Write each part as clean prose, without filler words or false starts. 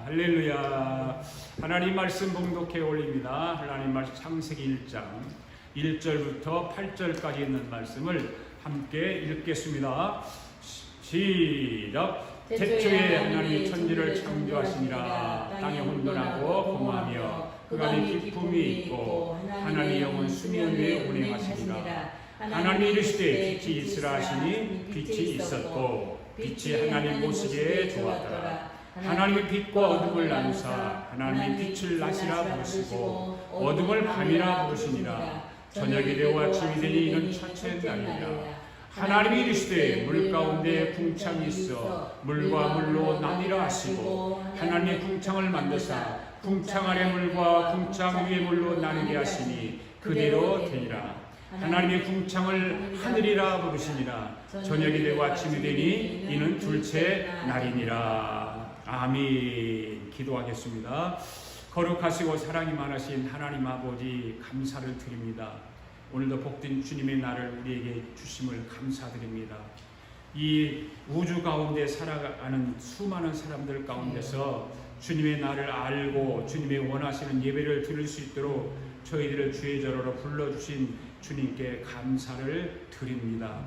할렐루야. 하나님 말씀 봉독해 올립니다. 하나님 말씀 창세기 1장 1절부터 8절까지 있는 말씀을 함께 읽겠습니다. 시작. 태초에 하나님이 천지를 창조하시니라. 땅이 혼돈하고 공허하며 그간에 기품이 있고 하나님의 영은 수면 위에 운행하시니라. 하나님이 이르시되 빛이 있으라 하시니 빛이 있었고 빛이 하나님 보시기에 좋았더라. 하나님의 빛과 어둠을 나누사 하나님의 빛을 낮이라 부르시고 어둠을 밤이라 부르시니라. 저녁이 되고 아침이 되니 이는 첫째 날이니라. 하나님이 이르시되 물 가운데 궁창이 있어 물과 물로 나뉘라 하시고 하나님의 궁창을 만드사 궁창 아래 물과 궁창 위에 물로 나누게 하시니 그대로 되니라. 하나님의 궁창을 하늘이라 부르시니라. 저녁이 되고 아침이 되니 이는 둘째 날이니라. 아멘. 기도하겠습니다. 거룩하시고 사랑이 많으신 하나님 아버지 감사를 드립니다. 오늘도 복된 주님의 날을 우리에게 주심을 감사드립니다. 이 우주 가운데 살아가는 수많은 사람들 가운데서 주님의 날을 알고 주님의 원하시는 예배를 드릴 수 있도록 저희들을 주의 저로로 불러주신 주님께 감사를 드립니다.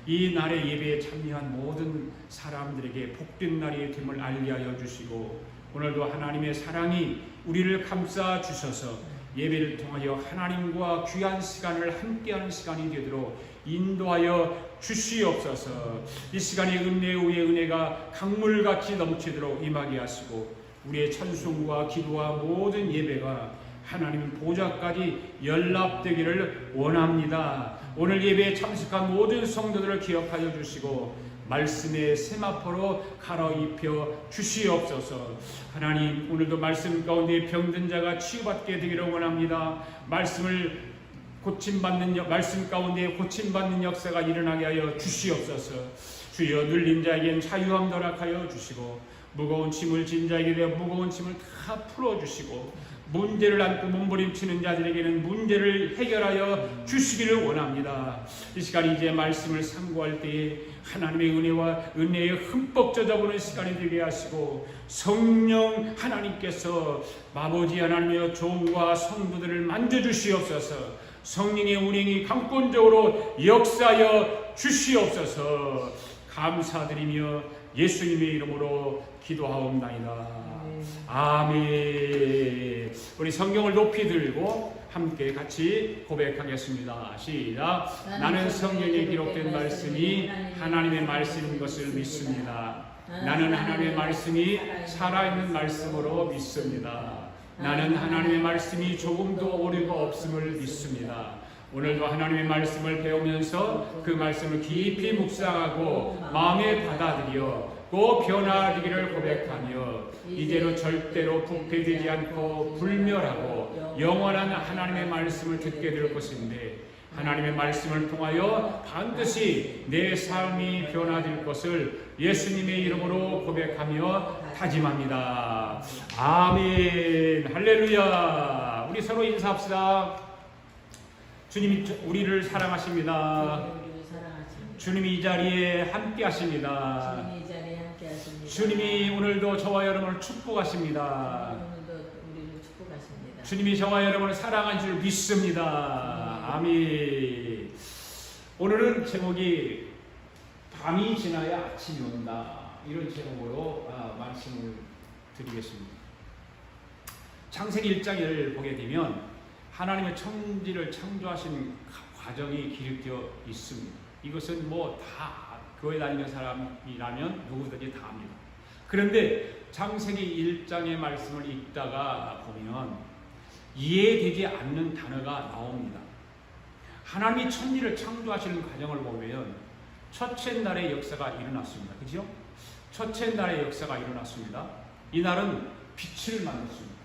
이 날의 예배에 참여한 모든 사람들에게 복된 날이 됨을 알게 하여 주시고 오늘도 하나님의 사랑이 우리를 감싸 주셔서 예배를 통하여 하나님과 귀한 시간을 함께하는 시간이 되도록 인도하여 주시옵소서. 이 시간에 은혜 위에 은혜가 강물같이 넘치도록 임하게 하시고 우리의 찬송과 기도와 모든 예배가 하나님 보좌까지 연락되기를 원합니다. 오늘 예배에 참석한 모든 성도들을 기억하여 주시고 말씀의 세마포로 갈아입혀 주시옵소서. 하나님 오늘도 말씀 가운데 병든 자가 치유받게 되기를 원합니다. 말씀 가운데 고침받는 역사가 일어나게 하여 주시옵소서. 주여 눌린 자에겐 자유함 허락하여 주시고 무거운 짐을 진 자에게 대해 무거운 짐을 다 풀어주시고 문제를 안고 몸부림치는 자들에게는 문제를 해결하여 주시기를 원합니다. 이 시간 이제 말씀을 상고할 때에 하나님의 은혜와 은혜에 흠뻑 젖어보는 시간이 되게 하시고 성령 하나님께서 아버지 하나님의 종과 성도들을 만져주시옵소서. 성령의 운행이 강권적으로 역사하여 주시옵소서. 감사드리며 예수님의 이름으로 기도하옵나이다. 아멘. 우리 성경을 높이 들고 함께 같이 고백하겠습니다. 시작. 나는 성경에 기록된 말씀이 하나님의 말씀인 것을 믿습니다. 나는 하나님의 말씀이 살아있는 말씀으로 믿습니다. 나는 하나님의 말씀이 조금도 오류가 없음을 믿습니다. 오늘도 하나님의 말씀을 배우면서 그 말씀을 깊이 묵상하고 마음에 받아들여 꼭 변화되기를 고백하며 이제로 절대로 부패되지 않고 불멸하고 영원한 하나님의 말씀을 듣게 될 것인데 하나님의 말씀을 통하여 반드시 내 삶이 변화될 것을 예수님의 이름으로 고백하며 다짐합니다. 아멘. 할렐루야. 우리 서로 인사합시다. 주님이 우리를 사랑하십니다. 주님이 이 자리에 함께 하십니다. 주님이 오늘도 저와 여러분을 축복하십니다. 주님이 저와 여러분을 사랑한 줄 믿습니다. 아멘. 오늘은 제목이 밤이 지나야 아침이 온다. 이런 제목으로 말씀을 드리겠습니다. 창세기 1장을 보게 되면 하나님의 천지를 창조하신 과정이 기록되어 있습니다. 이것은 다 교회 다니는 사람이라면 누구든지 다 압니다. 그런데 창세기 1장의 말씀을 읽다가 보면 이해되지 않는 단어가 나옵니다. 하나님이 천지를 창조하시는 과정을 보면 첫째 날의 역사가 일어났습니다. 그죠? 첫째 날의 역사가 일어났습니다. 이 날은 빛을 만들었습니다.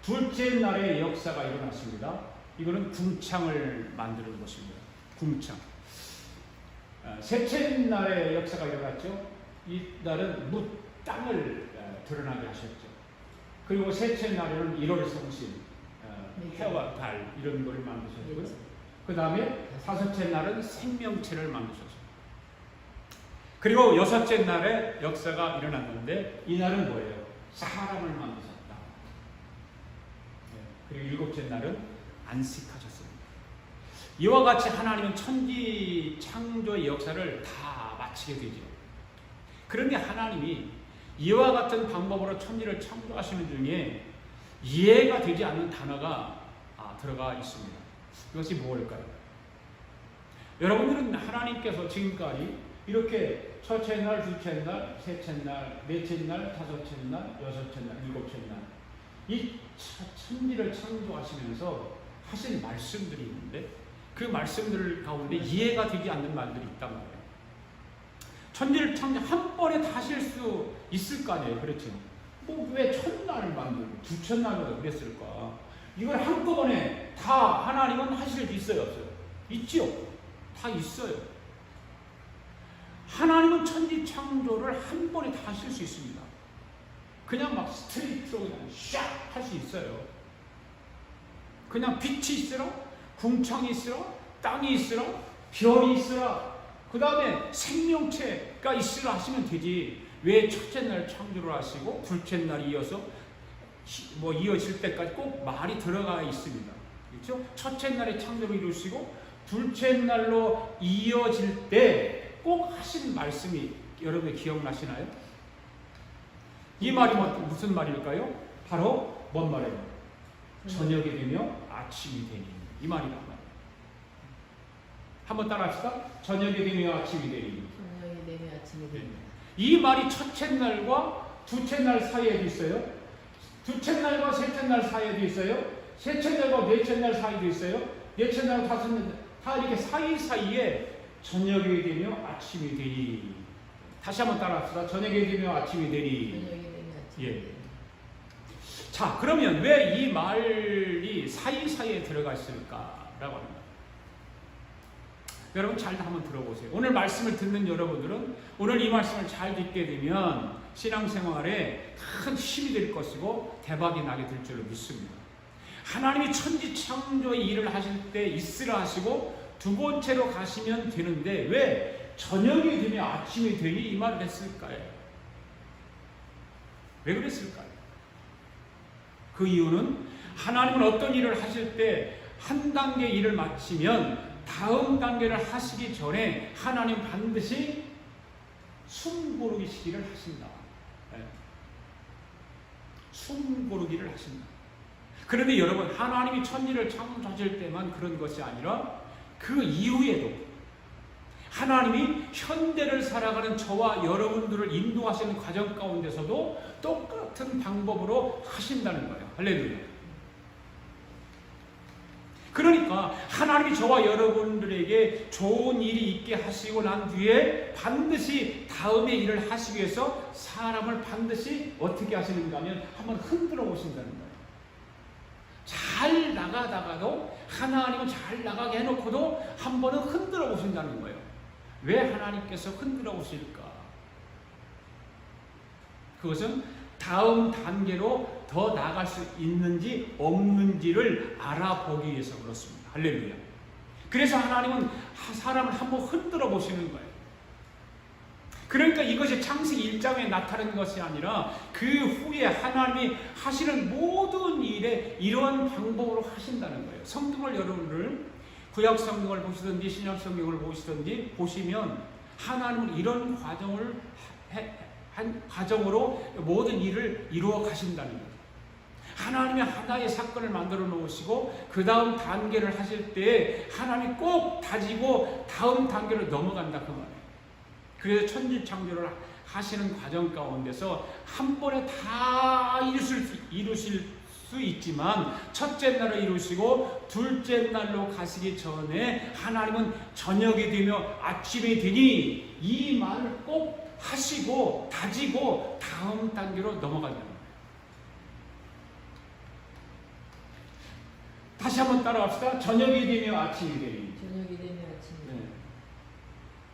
둘째 날의 역사가 일어났습니다. 이거는 궁창을 만드는 것입니다. 궁창. 셋째 날의 역사가 일어났죠. 이 날은 땅을 드러나게 하셨죠. 그리고 셋째 날에는 1월 성신, 해와 달 이런 걸 만드셨고요. 그 다음에 다섯째 날은 생명체를 만드셨어요. 그리고 여섯째 날에 역사가 일어났는데 이 날은 뭐예요? 사람을 만드셨다. 그리고 일곱째 날은 안식하셨습니다. 이와 같이 하나님은 천지 창조의 역사를 다 마치게 되죠. 그런데 하나님이 이와 같은 방법으로 천지를 창조하시는 중에 이해가 되지 않는 단어가 들어가 있습니다. 이것이 무엇일까요? 여러분들은 하나님께서 지금까지 이렇게 첫째 날, 둘째 날, 셋째 날, 넷째 날, 다섯째 날, 여섯째 날, 일곱째 날 이 천지를 창조하시면서 하신 말씀들이 있는데 그 말씀들 가운데 이해가 되지 않는 말들이 있단 말이에요. 천지를 창조 한 번에 다 하실 수 있을 거 아니에요. 그렇죠? 왜 첫날을 만들고 두첫날을 그랬을까? 이걸 한꺼번에 다 하나님은 하실 수 있어요, 없어요? 있지요. 다 있어요. 하나님은 천지 창조를 한 번에 다 하실 수 있습니다. 그냥 막 스트레이트로 그냥 샥 할 수 있어요. 그냥 빛이 있으라, 궁창이 있으라, 땅이 있으라, 별이 있으라, 그 다음에 생명체가 있으라 하시면 되지. 왜 첫째 날 창조를 하시고 둘째 날 이어서 이어질 때까지 꼭 말이 들어가 있습니다. 그렇죠? 첫째 날에 창조를 이루시고 둘째 날로 이어질 때 꼭 하신 말씀이 여러분이 기억나시나요? 이 말이 무슨 말일까요? 바로 뭔 말이에요? 저녁이 되며 아침이 되니 이 말이란 말이에요. 한번 따라합시다. 저녁이 되며 아침이 되니. 저녁이 되며 아침이 되니. 이 말이 첫째 날과 둘째 날 사이에도 있어요. 둘째 날과 셋째 날 사이에도 있어요. 셋째 날과 넷째 날 사이에도 있어요. 넷째 날과 다섯째 날 다 이렇게 사이사이에 저녁이 되며 아침이 되니. 다시 한번 따라합시다. 저녁이 되며 아침이 되니. 저녁이 되며 아침이 되니. 자, 그러면 왜 이 말이 사이사이에 들어가 있을까라고 합니다. 여러분 잘 한번 들어보세요. 오늘 말씀을 듣는 여러분들은 오늘 이 말씀을 잘 듣게 되면 신앙생활에 큰 힘이 될 것이고 대박이 나게 될 줄로 믿습니다. 하나님이 천지 창조의 일을 하실 때 있으라 하시고 두 번째로 가시면 되는데 왜 저녁이 되면 아침이 되니 이 말을 했을까요? 왜 그랬을까요? 그 이유는 하나님은 어떤 일을 하실 때 한 단계 일을 마치면 다음 단계를 하시기 전에 하나님 반드시 숨 고르기 시기를 하신다. 숨 고르기를 하신다. 그런데 여러분 하나님이 천지를 창조하실 때만 그런 것이 아니라 그 이후에도 하나님이 현대를 살아가는 저와 여러분들을 인도하시는 과정 가운데서도 똑같은 방법으로 하신다는 거예요. 할렐루야. 그러니까 하나님이 저와 여러분들에게 좋은 일이 있게 하시고 난 뒤에 반드시 다음의 일을 하시기 위해서 사람을 반드시 어떻게 하시는가 하면 한번 흔들어 보신다는 거예요. 잘 나가다가도 하나님은 잘 나가게 해놓고도 한 번은 흔들어 보신다는 거예요. 왜 하나님께서 흔들어 보실까? 그것은 다음 단계로 더 나아갈 수 있는지 없는지를 알아보기 위해서 그렇습니다. 할렐루야. 그래서 하나님은 사람을 한번 흔들어 보시는 거예요. 그러니까 이것이 창세기 1장에 나타나는 것이 아니라 그 후에 하나님이 하시는 모든 일에 이러한 방법으로 하신다는 거예요. 성경을 여러분들 구약 성경을 보시든지 신약 성경을 보시든지 보시면 하나님은 이런 과정으로 모든 일을 이루어 가신다는 거예요. 하나님이 하나의 사건을 만들어 놓으시고 그 다음 단계를 하실 때 하나님이 꼭 다지고 다음 단계로 넘어간다 그 말이에요. 그래서 천지 창조를 하시는 과정 가운데서 한 번에 다 이루실 수 있지만 첫째 날을 이루시고 둘째 날로 가시기 전에 하나님은 저녁이 되며 아침이 되니 이 말을 꼭 하시고 다지고 다음 단계로 넘어간다는 거예요. 다시 한번 따라갑시다. 저녁이 되며 아침이 되니. 저녁이 되며 아침이 되니.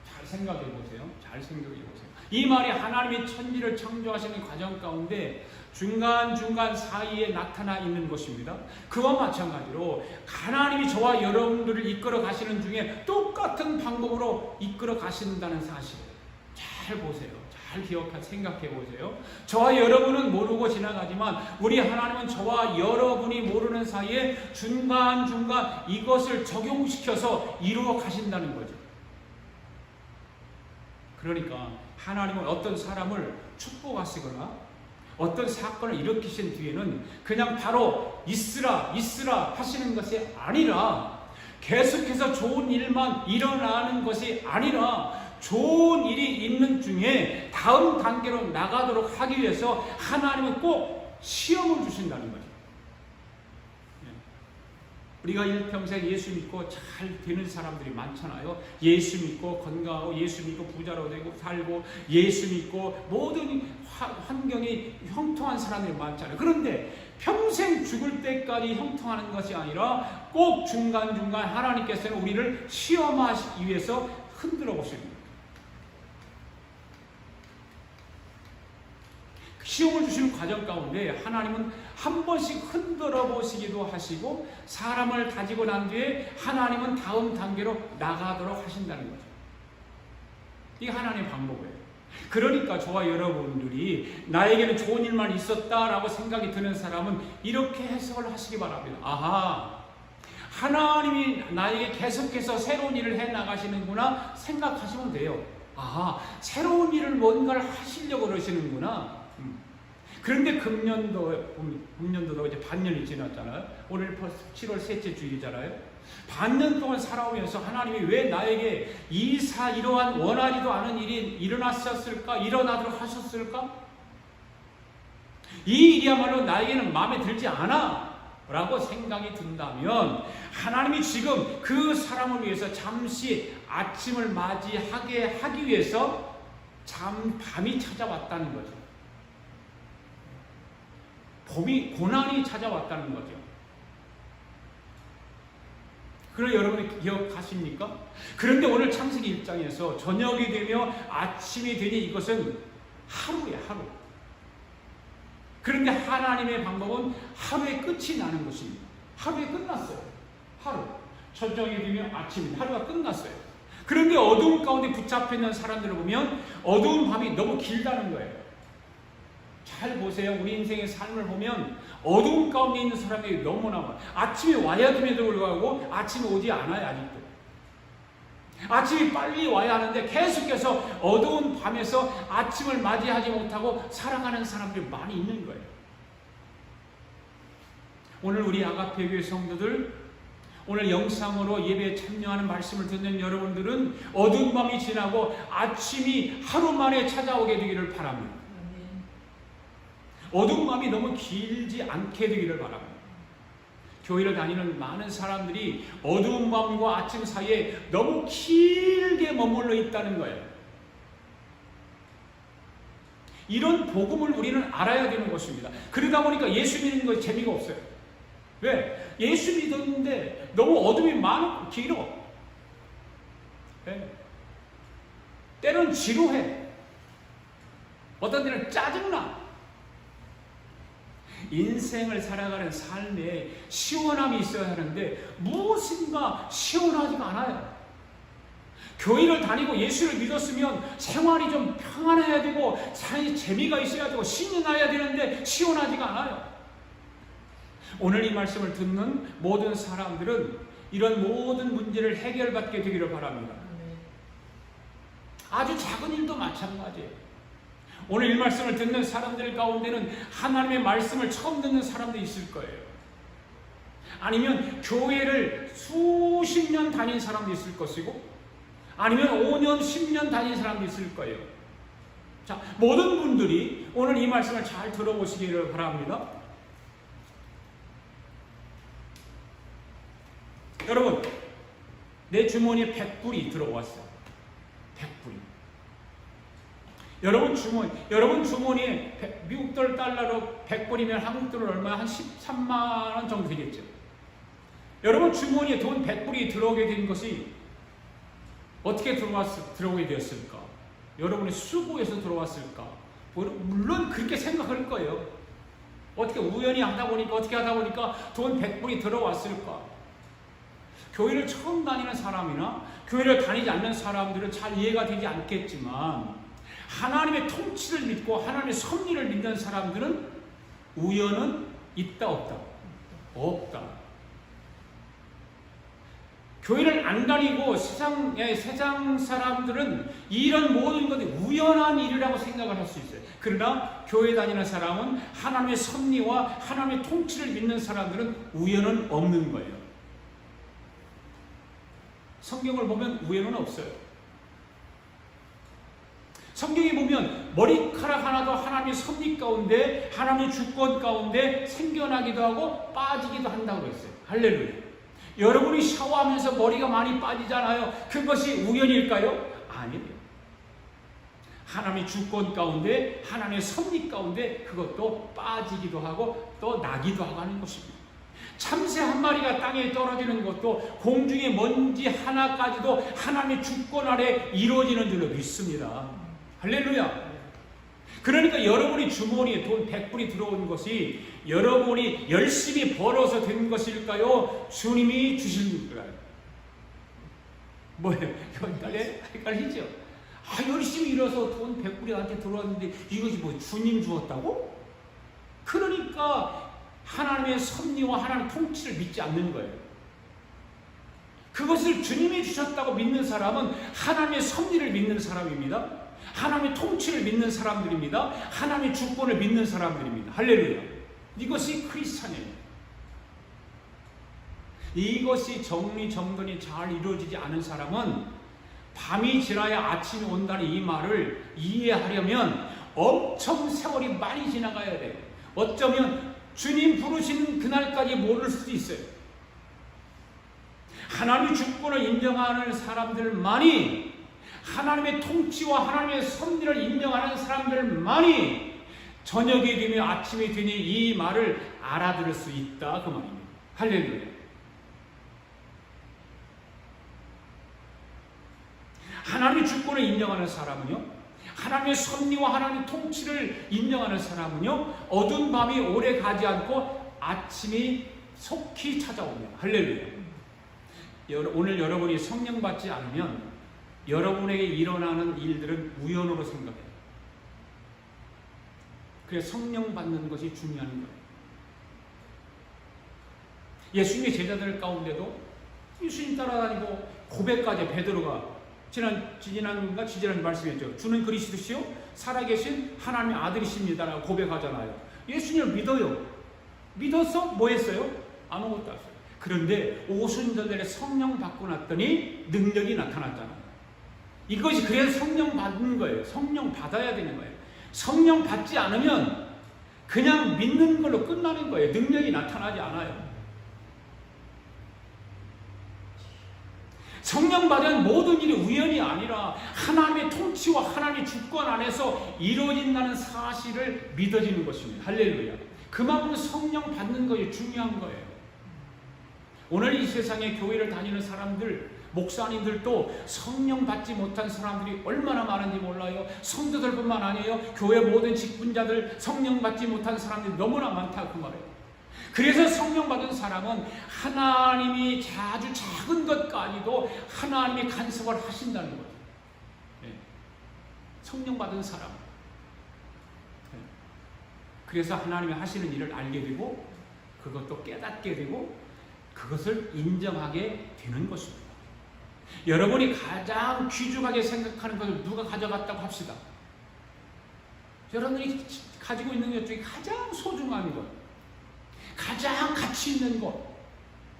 잘 생각해 보세요. 잘 생각해 보세요. 이 말이 하나님이 천지를 창조하시는 과정 가운데 중간중간 사이에 나타나 있는 것입니다. 그와 마찬가지로 하나님이 저와 여러분들을 이끌어 가시는 중에 똑같은 방법으로 이끌어 가신다는 사실 잘 보세요. 잘 생각해 보세요. 저와 여러분은 모르고 지나가지만 우리 하나님은 저와 여러분이 모르는 사이에 중간중간 이것을 적용시켜서 이루어 가신다는 거죠. 그러니까 하나님은 어떤 사람을 축복하시거나 어떤 사건을 일으키신 뒤에는 그냥 바로 있으라 하시는 것이 아니라 계속해서 좋은 일만 일어나는 것이 아니라 좋은 일이 있는 중에 다음 단계로 나가도록 하기 위해서 하나님은 꼭 시험을 주신다는 거죠. 우리가 일평생 예수 믿고 잘 되는 사람들이 많잖아요. 예수 믿고 건강하고 예수 믿고 부자로 되고 살고 예수 믿고 모든 환경이 형통한 사람들이 많잖아요. 그런데 평생 죽을 때까지 형통하는 것이 아니라 꼭 중간중간 하나님께서는 우리를 시험하시기 위해서 흔들어 보십니다. 시험을 주시는 과정 가운데 하나님은 한 번씩 흔들어 보시기도 하시고 사람을 다지고 난 뒤에 하나님은 다음 단계로 나가도록 하신다는 거죠. 이게 하나님의 방법이에요. 그러니까 저와 여러분들이 나에게는 좋은 일만 있었다라고 생각이 드는 사람은 이렇게 해석을 하시기 바랍니다. 아하, 하나님이 나에게 계속해서 새로운 일을 해 나가시는구나 생각하시면 돼요. 아하, 새로운 일을 뭔가를 하시려고 그러시는구나. 그런데 금년도도 이제 반년이 지났잖아요. 오늘 7월 셋째 주일이잖아요. 반년 동안 살아오면서 하나님이 왜 나에게 이러한 원하지도 않은 일이 일어나도록 하셨을까? 이 일이야말로 나에게는 마음에 들지 않아 라고 생각이 든다면 하나님이 지금 그 사람을 위해서 잠시 아침을 맞이하게 하기 위해서 밤이 찾아왔다는 거죠. 고난이 찾아왔다는 거죠. 그걸 여러분이 기억하십니까? 그런데 오늘 창세기 1장에서 저녁이 되며 아침이 되니 이것은 하루예요, 하루. 그런데 하나님의 방법은 하루에 끝이 나는 것입니다. 하루에 끝났어요. 하루. 저녁이 되면 아침이 하루가 끝났어요. 그런데 어두운 가운데 붙잡혀 있는 사람들을 보면 어두운 밤이 너무 길다는 거예요. 잘 보세요. 우리 인생의 삶을 보면 어두운 가운데 있는 사람들이 너무나 많아요. 아침에 와야 됨에도 불구하고 아침에 오지 않아요. 아직도. 아침이 빨리 와야 하는데 계속해서 어두운 밤에서 아침을 맞이하지 못하고 살아가는 사람들이 많이 있는 거예요. 오늘 우리 아가페 교회 성도들, 오늘 영상으로 예배에 참여하는 말씀을 듣는 여러분들은 어두운 밤이 지나고 아침이 하루 만에 찾아오게 되기를 바랍니다. 어두운 밤이 너무 길지 않게 되기를 바랍니다. 교회를 다니는 많은 사람들이 어두운 밤과 아침 사이에 너무 길게 머물러 있다는 거예요. 이런 복음을 우리는 알아야 되는 것입니다. 그러다 보니까 예수 믿는 것이 재미가 없어요. 왜? 예수 믿었는데 너무 어둠이 길어. 네? 때론 지루해. 어떤 때는 짜증나. 인생을 살아가는 삶에 시원함이 있어야 하는데 무엇인가 시원하지가 않아요. 교회를 다니고 예수를 믿었으면 생활이 좀 평안해야 되고 삶에 재미가 있어야 되고 신이 나야 되는데 시원하지가 않아요. 오늘 이 말씀을 듣는 모든 사람들은 이런 모든 문제를 해결받게 되기를 바랍니다. 아주 작은 일도 마찬가지예요. 오늘 이 말씀을 듣는 사람들 가운데는 하나님의 말씀을 처음 듣는 사람도 있을 거예요. 아니면 교회를 수십 년 다닌 사람도 있을 것이고 아니면 5년, 10년 다닌 사람도 있을 거예요. 자, 모든 분들이 오늘 이 말씀을 잘 들어보시기를 바랍니다. 여러분, 내 주머니에 100불이 들어왔어요. 100불이. 여러분 주머니에 미국 달러로 100불이면 한국 돈으로 얼마? 한 13만 원 정도 되겠죠. 여러분 주머니에 돈 100불이 들어오게 된 것이 어떻게 들어오게 되었을까? 여러분의 수고에서 들어왔을까? 물론 그렇게 생각할 거예요. 어떻게 우연히 하다 보니까 돈 100불이 들어왔을까? 교회를 처음 다니는 사람이나 교회를 다니지 않는 사람들은 잘 이해가 되지 않겠지만 하나님의 통치를 믿고 하나님의 섭리를 믿는 사람들은 우연은 있다 없다? 없다. 교회를 안 다니고 세상 사람들은 이런 모든 것이 우연한 일이라고 생각을 할 수 있어요. 그러나 교회 다니는 사람은 하나님의 섭리와 하나님의 통치를 믿는 사람들은 우연은 없는 거예요. 성경을 보면 우연은 없어요. 성경에 보면 머리카락 하나도 하나님의 섭리 가운데, 하나님의 주권 가운데 생겨나기도 하고 빠지기도 한다고 했어요. 할렐루야. 여러분이 샤워하면서 머리가 많이 빠지잖아요. 그것이 우연일까요? 아니에요. 하나님의 주권 가운데, 하나님의 섭리 가운데 그것도 빠지기도 하고 또 나기도 하고 하는 것입니다. 참새 한 마리가 땅에 떨어지는 것도 공중의 먼지 하나까지도 하나님의 주권 아래 이루어지는 줄로 믿습니다. 할렐루야. 그러니까 여러분이 주머니에 돈 100불이 들어온 것이 여러분이 열심히 벌어서 된 것일까요? 주님이 주실까요? 뭐예요? 헷갈리죠? 열심히 일어서 돈 100불이 나한테 들어왔는데 이것이 뭐 주님 주었다고? 그러니까 하나님의 섭리와 하나님의 통치를 믿지 않는 거예요. 그것을 주님이 주셨다고 믿는 사람은 하나님의 섭리를 믿는 사람입니다. 하나님의 통치를 믿는 사람들입니다. 하나님의 주권을 믿는 사람들입니다. 할렐루야. 이것이 크리스찬이에요. 이것이 정리정돈이 잘 이루어지지 않은 사람은 밤이 지나야 아침이 온다는 이 말을 이해하려면 엄청 세월이 많이 지나가야 돼요. 어쩌면 주님 부르시는 그날까지 모를 수도 있어요. 하나님의 주권을 인정하는 사람들만이, 하나님의 통치와 하나님의 섭리를 인정하는 사람들만이 저녁이 되면 아침이 되니 이 말을 알아들을 수 있다, 그 말입니다. 할렐루야. 하나님의 주권을 인정하는 사람은요, 하나님의 섭리와 하나님의 통치를 인정하는 사람은요, 어두운 밤이 오래 가지 않고 아침이 속히 찾아옵니다. 할렐루야. 오늘 여러분이 성령 받지 않으면 여러분에게 일어나는 일들은 우연으로 생각해요. 그래서 성령 받는 것이 중요한 거예요. 예수님의 제자들 가운데도 예수님 따라다니고 고백까지 베드로가 지지난 말씀했죠. 주는 그리스도시요 살아계신 하나님의 아들이십니다라고 고백하잖아요. 예수님을 믿어요. 믿어서 뭐 했어요? 아무것도 없어요. 그런데 오순절에 성령 받고 났더니 능력이 나타났잖아요. 이것이 그래서 성령 받는 거예요. 성령 받아야 되는 거예요. 성령 받지 않으면 그냥 믿는 걸로 끝나는 거예요. 능력이 나타나지 않아요. 성령 받은 모든 일이 우연이 아니라 하나님의 통치와 하나님의 주권 안에서 이루어진다는 사실을 믿어지는 것입니다. 할렐루야. 그만큼 성령 받는 것이 중요한 거예요. 오늘 이 세상에 교회를 다니는 사람들, 목사님들도 성령 받지 못한 사람들이 얼마나 많은지 몰라요. 성도들뿐만 아니에요. 교회 모든 직분자들 성령 받지 못한 사람들이 너무나 많다, 그 말이에요. 그래서 성령 받은 사람은 하나님이 아주 작은 것까지도 하나님이 간섭을 하신다는 거죠. 네. 성령 받은 사람. 네. 그래서 하나님이 하시는 일을 알게 되고 그것도 깨닫게 되고 그것을 인정하게 되는 것입니다. 여러분이 가장 귀중하게 생각하는 것을 누가 가져갔다고 합시다. 여러분이 가지고 있는 것 중에 가장 소중한 것, 가장 가치 있는 것,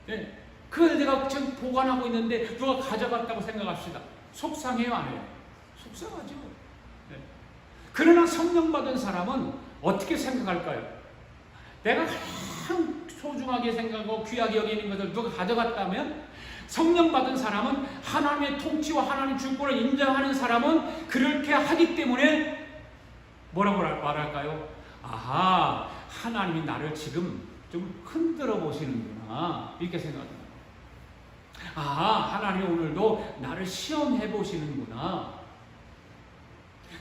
네. 그걸 내가 지금 보관하고 있는데 누가 가져갔다고 생각합시다. 속상해요, 안 해요? 속상하죠. 네. 그러나 성령 받은 사람은 어떻게 생각할까요? 내가 가장 소중하게 생각하고 귀하게 여기는 것을 누가 가져갔다면, 성령 받은 사람은 하나님의 통치와 하나님의 주권을 인정하는 사람은 그렇게 하기 때문에 뭐라고 말할까요? 아하, 하나님이 나를 지금 좀 흔들어 보시는구나, 이렇게 생각합니다. 아, 하나님이 오늘도 나를 시험해 보시는구나.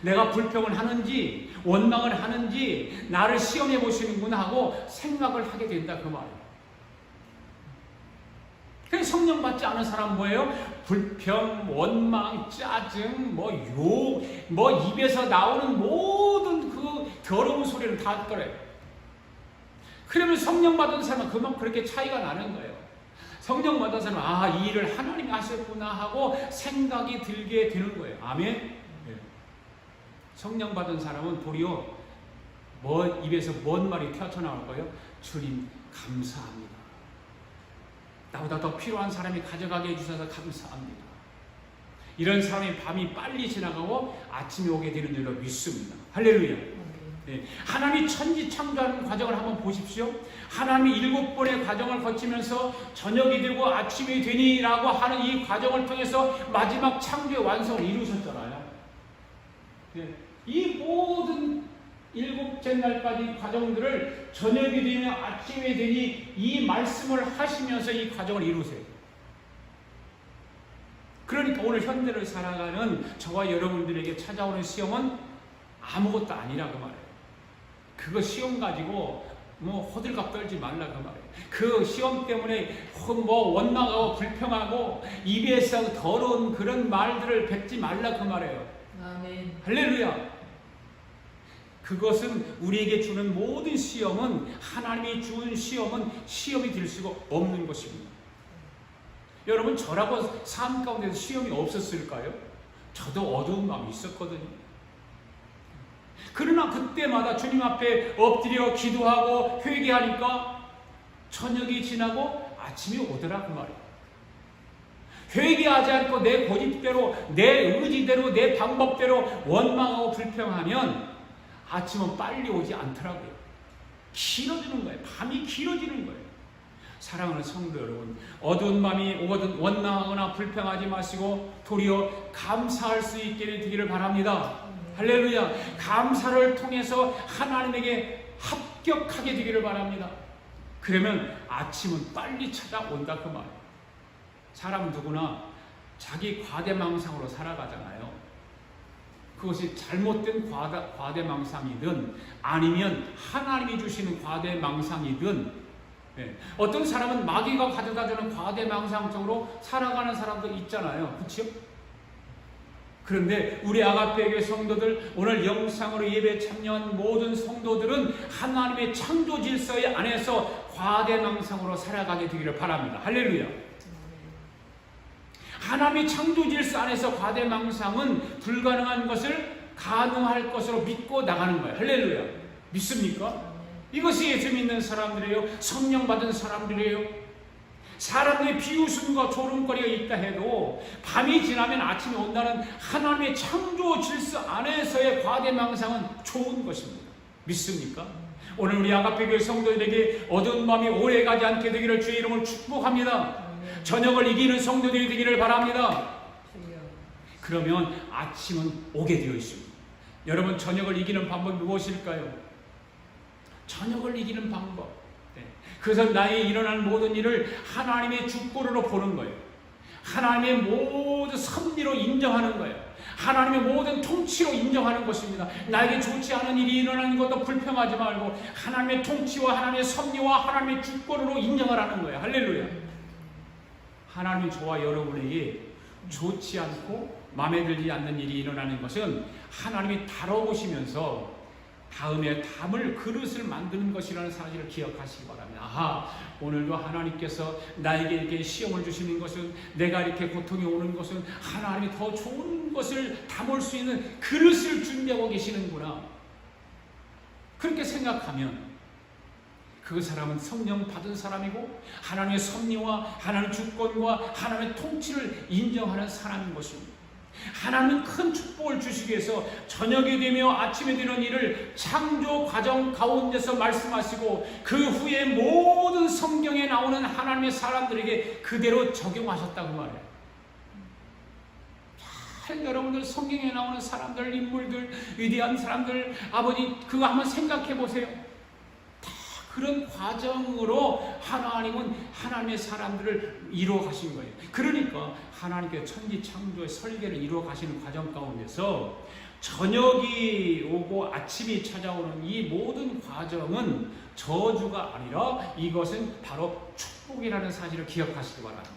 내가 불평을 하는지 원망을 하는지 나를 시험해 보시는구나 하고 생각을 하게 된다, 그 말이에요. 성령 받지 않은 사람은 뭐예요? 불평, 원망, 짜증, 욕, 입에서 나오는 모든 그 더러운 소리를 다 꺼내요. 그러면 성령 받은 사람은 그만 그렇게 차이가 나는 거예요. 성령 받은 사람은 이 일을 하나님이 하셨구나 하고 생각이 들게 되는 거예요. 아멘. 성령 받은 사람은 도리어 입에서 뭔 말이 튀어나올 거예요? 주님 감사합니다. 나보다 더 필요한 사람이 가져가게 해주셔서 감사합니다. 이런 사람이 밤이 빨리 지나가고 아침이 오게 되는 줄로 믿습니다. 할렐루야. 네. 하나님이 천지 창조하는 과정을 한번 보십시오. 하나님이 7번의 과정을 거치면서 저녁이 되고 아침이 되니라고 하는 이 과정을 통해서 마지막 창조의 완성을 이루셨잖아요. 네. 이 모든 7째 날까지 과정들을 저녁이 되면 아침이 되니 이 말씀을 하시면서 이 과정을 이루세요. 그러니까 오늘 현대를 살아가는 저와 여러분들에게 찾아오는 시험은 아무것도 아니라고 말해요. 그거 시험 가지고 호들갑 떨지 말라 그 말이에요. 그 시험 때문에 원망하고 불평하고 입에서 더러운 그런 말들을 뱉지 말라 그 말이에요. 아멘. 할렐루야. 그것은 우리에게 주는 모든 시험은 하나님이 주는 시험은 시험이 될 수가 없는 것입니다. 여러분 저라고 삶 가운데서 시험이 없었을까요? 저도 어두운 마음이 있었거든요. 그러나 그때마다 주님 앞에 엎드려 기도하고 회개하니까 저녁이 지나고 아침이 오더라 그 말이에요. 회개하지 않고 내 고집대로 내 의지대로 내 방법대로 원망하고 불평하면 아침은 빨리 오지 않더라고요. 길어지는 거예요. 밤이 길어지는 거예요. 사랑하는 성도 여러분, 어두운 밤이 오거든 원망하거나 불평하지 마시고 도리어 감사할 수 있게 되기를 바랍니다. 할렐루야. 감사를 통해서 하나님에게 합격하게 되기를 바랍니다. 그러면 아침은 빨리 찾아온다 그 말이에요. 사람은 누구나 자기 과대망상으로 살아가잖아요. 그것이 잘못된 과대망상이든 아니면 하나님이 주시는 과대망상이든, 어떤 사람은 마귀가 가져다주는 과대망상적으로 살아가는 사람도 있잖아요. 그렇죠? 그런데 우리 아가페교회 성도들, 오늘 영상으로 예배 참여한 모든 성도들은 하나님의 창조 질서 안에서 과대망상으로 살아가게 되기를 바랍니다. 할렐루야. 하나님의 창조 질서 안에서 과대망상은 불가능한 것을 가능할 것으로 믿고 나가는 거예요. 할렐루야. 믿습니까? 이것이 예수 믿는 사람들이에요. 성령 받은 사람들이에요. 사람들의 비웃음과 조롱거리가 있다 해도 밤이 지나면 아침이 온다는 하나님의 창조 질서 안에서의 과대망상은 좋은 것입니다. 믿습니까? 오늘 우리 아가페교회 성도들에게 어두운 밤이 오래가지 않게 되기를 주의 이름으로 축복합니다. 저녁을 이기는 성도들이 되기를 바랍니다. 그러면 아침은 오게 되어 있습니다. 여러분 저녁을 이기는 방법이 무엇일까요? 저녁을 이기는 방법. 그래서 나의 일어나는 모든 일을 하나님의 주권으로 보는 거예요. 하나님의 모든 섭리로 인정하는 거예요. 하나님의 모든 통치로 인정하는 것입니다. 나에게 좋지 않은 일이 일어나는 것도 불평하지 말고 하나님의 통치와 하나님의 섭리와 하나님의 주권으로 인정하라는 거예요. 할렐루야. 하나님이 저와 여러분에게 좋지 않고 마음에 들지 않는 일이 일어나는 것은 하나님이 다뤄보시면서 다음에 담을 그릇을 만드는 것이라는 사실을 기억하시기 바랍니다. 오늘도 하나님께서 나에게 이렇게 시험을 주시는 것은, 내가 이렇게 고통이 오는 것은 하나님이 더 좋은 것을 담을 수 있는 그릇을 준비하고 계시는구나. 그렇게 생각하면 그 사람은 성령 받은 사람이고 하나님의 섭리와 하나님의 주권과 하나님의 통치를 인정하는 사람인 것입니다. 하나님은 큰 축복을 주시기 위해서 저녁이 되며 아침이 되는 일을 창조 과정 가운데서 말씀하시고 그 후에 모든 성경에 나오는 하나님의 사람들에게 그대로 적용하셨다고 말해요. 여러분들 성경에 나오는 사람들, 인물들, 위대한 사람들, 아버지 그거 한번 생각해 보세요. 그런 과정으로 하나님은 하나님의 사람들을 이루어 가신 거예요. 그러니까 하나님께서 천지 창조의 설계를 이루어 가시는 과정 가운데서 저녁이 오고 아침이 찾아오는 이 모든 과정은 저주가 아니라 이것은 바로 축복이라는 사실을 기억하시기 바랍니다.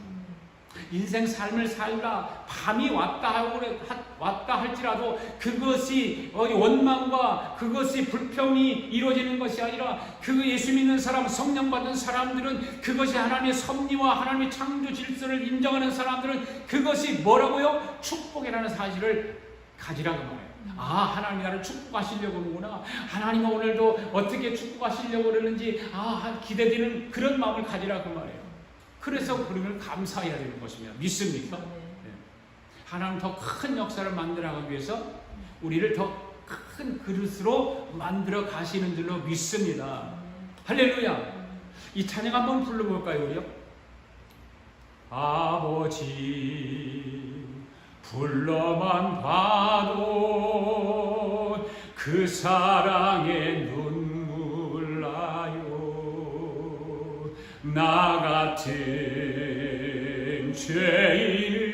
인생 삶을 살다 밤이 왔다 할지라도 그것이 원망과 그것이 불평이 이루어지는 것이 아니라 그 예수 믿는 사람, 성령 받은 사람들은 그것이 하나님의 섭리와 하나님의 창조 질서를 인정하는 사람들은 그것이 뭐라고요? 축복이라는 사실을 가지라고 말해요. 아, 하나님이 나를 축복하시려고 하는구나. 하나님은 오늘도 어떻게 축복하시려고 그러는지 기대되는 그런 마음을 가지라고 말해요. 그래서 그러면 감사해야 되는 것입니다. 믿습니까? 네. 하나님 더 큰 역사를 만들어가기 위해서 우리를 더 큰 그릇으로 만들어 가시는 줄로 믿습니다. 할렐루야. 이 찬양 한번 불러볼까요, 우리요? 아버지 불러만 봐도 그 사랑에 눈물 나요. 나 같은 죄인을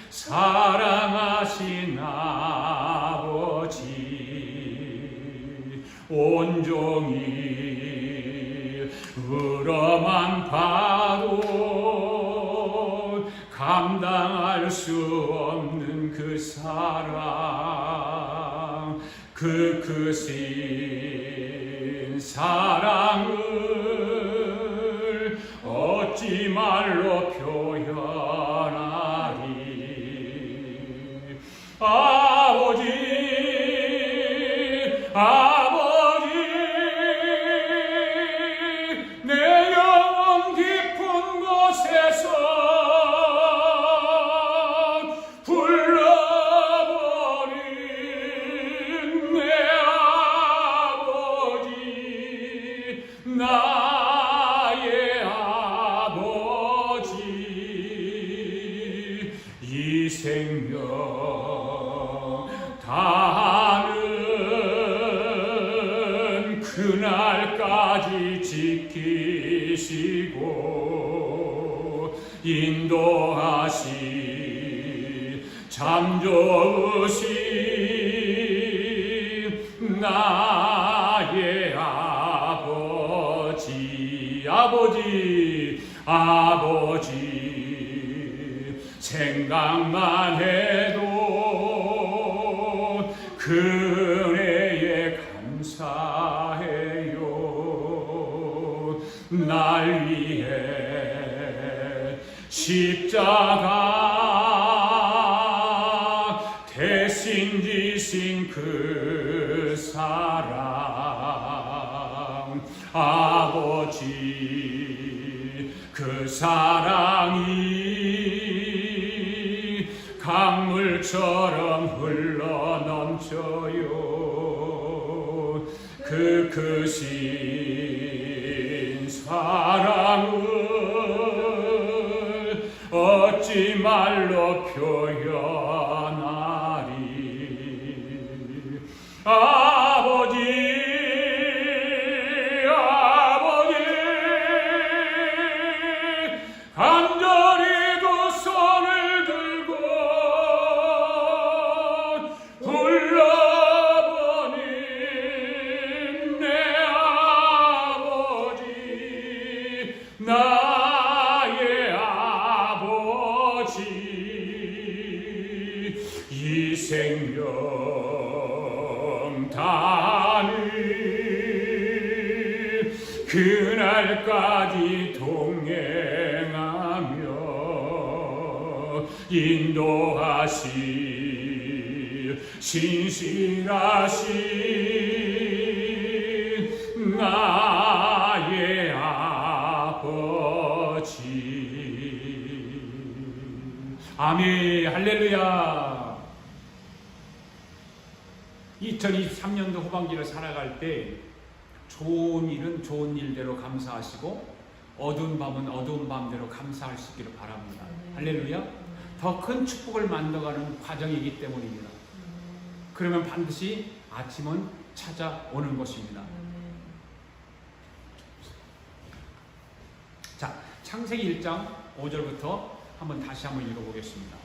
사랑하신 아버지 온종일 울어만 봐도 감당할 수 없는 그 사랑, 그 크신 사랑을 어찌 말로 표현하리. 아버지, 아버지, 내 영혼 깊은 곳에서 불러버린 내 아버지, 나의 아버지, 이 생명 다하는 그날까지 지키시고 인도하시 참 좋으신 나의 아버지, 아버지, 아버지, 생각만 해도 그 은혜에 감사해요. 날 위해 십자가 대신 지신 그 사랑, 아버지, 그 사랑이 강물처럼 흘러 넘쳐요. 그 크신 사랑을 어찌 말로 표현하리. 아버지, 아버지, 간절히 두 손을 들고 불러보는 내 아버지, 나의 아버지, 이 생명 다하는 그날까지 동행하며 인도하시 신실하신 나의 아버지. 아멘. 할렐루야. 2023년도 후반기를 살아갈 때 좋은 일은 좋은 일대로 감사하시고 어두운 밤은 어두운 밤대로 감사할 수 있기를 바랍니다. 할렐루야. 더 큰 축복을 만들어가는 과정이기 때문입니다. 그러면 반드시 아침은 찾아오는 것입니다. 자, 창세기 1장 5절부터 다시 한번 읽어보겠습니다.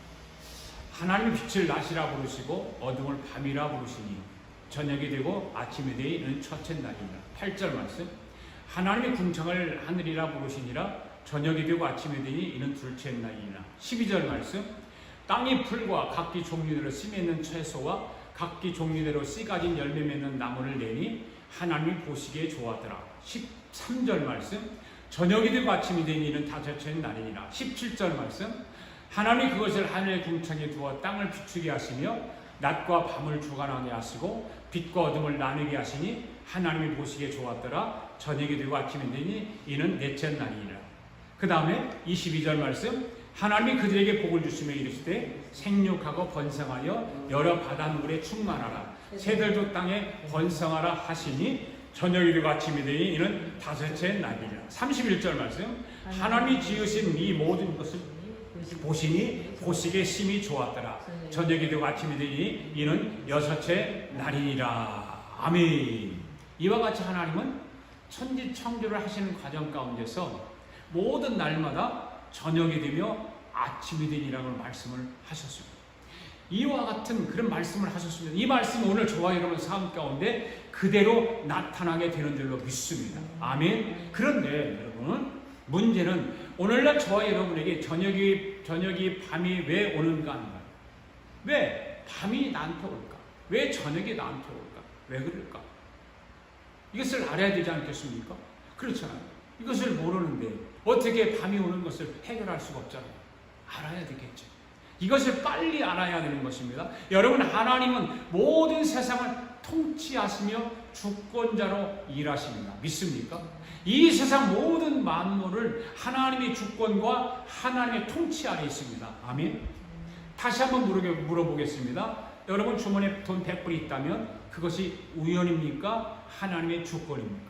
하나님의 빛을 낮이라 부르시고 어둠을 밤이라 부르시니 저녁이 되고 아침이 되니 이는 첫째 날이니라. 8절 말씀. 하나님의 궁창을 하늘이라 부르시니라 저녁이 되고 아침이 되니 이는 둘째 날이니라. 12절 말씀. 땅이 풀과 각기 종류대로 씨 맺는 채소와 각기 종류대로 씨 가진 열매 맺는 나무를 내니 하나님이 보시기에 좋았더라. 13절 말씀. 저녁이 되고 아침이 되니 이는 다섯째 날이니라. 17절 말씀. 하나님이 그것을 하늘의 궁창에 두어 땅을 비추게 하시며 낮과 밤을 주관하게 하시고 빛과 어둠을 나누게 하시니 하나님이 보시기에 좋았더라. 저녁이 되고 아침이 되니 이는 넷째 날이니라. 그 다음에 22절 말씀. 하나님이 그들에게 복을 주시며 이르시되 생육하고 번성하여 여러 바닷물에 충만하라. 새들도 땅에 번성하라 하시니 저녁이 되고 아침이 되니 이는 다섯째 날이니라. 31절 말씀. 하나님이 지으신 이 모든 것을 보시니 보시기에 심히 좋았더라. 저녁이 되고 아침이 되니 이는 여섯째 날이니라. 아멘. 이와 같이 하나님은 천지창조를 하시는 과정 가운데서 모든 날마다 저녁이 되며 아침이 되니라고 말씀을 하셨습니다. 이와 같은 그런 말씀을 하셨습니다. 이 말씀은 오늘 저와 여러분 삶 가운데 그대로 나타나게 되는 줄로 믿습니다. 아멘. 그런데 여러분, 문제는 오늘날 저와 여러분에게 저녁이 밤이 왜 오는가 하는 거예요. 왜 밤이 나한테 올까? 왜 저녁이 나한테 올까? 왜 그럴까? 이것을 알아야 되지 않겠습니까? 그렇잖아요. 이것을 모르는데 어떻게 밤이 오는 것을 해결할 수가 없잖아요. 알아야 되겠죠. 이것을 빨리 알아야 되는 것입니다. 여러분, 하나님은 모든 세상을 통치하시며 주권자로 일하십니다. 믿습니까? 이 세상 모든 만물을 하나님의 주권과 하나님의 통치 아래 있습니다. 아멘. 다시 한번 물어보겠습니다. 여러분, 주머니에 돈 100불이 있다면 그것이 우연입니까? 하나님의 주권입니까?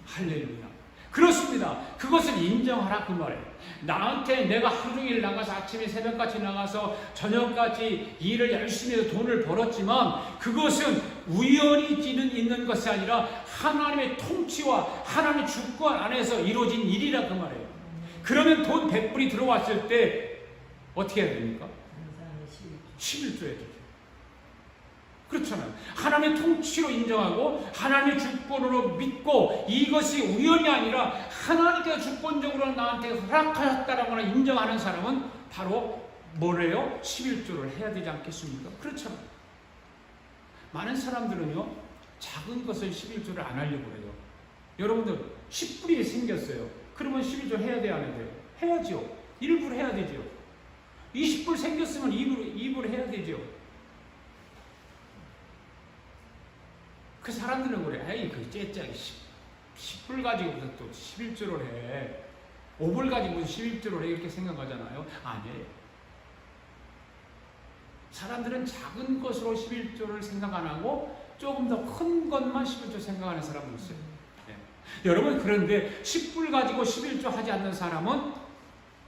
할렐루야. 그렇습니다. 그것을 인정하라 그 말이에요. 나한테 내가 하루 종일 나가서 아침에 새벽까지 나가서 저녁까지 일을 열심히 해서 돈을 벌었지만 그것은 우연히 있는 것이 아니라 하나님의 통치와 하나님의 주권 안에서 이루어진 일이라 그 말이에요. 그러면 돈 100불이 들어왔을 때 어떻게 해야 됩니까? 11조 해야 돼요. 그렇잖아요. 하나님의 통치로 인정하고 하나님의 주권으로 믿고 이것이 우연이 아니라 하나님께서 주권적으로 나한테 허락하셨다라고 인정하는 사람은 바로 뭐래요? 11조를 해야 되지 않겠습니까? 그렇잖아요. 많은 사람들은요, 작은 것을 11조를 안 하려고 해요. 여러분들 10불이 생겼어요. 그러면 11조 해야 돼요, 안 해야 돼요? 해야죠. 1불 해야 되죠. 20불 생겼으면 2불 해야 되죠. 그 사람들은 그래. 에이, 그 째짜기 10불 가지고 또 11조를 해. 5불 가지고 11조를 해. 이렇게 생각하잖아요. 아니에요. 사람들은 작은 것으로 11조를 생각 안 하고 조금 더 큰 것만 11조 생각하는 사람도 있어요. 네. 여러분, 그런데 10불 가지고 11조 하지 않는 사람은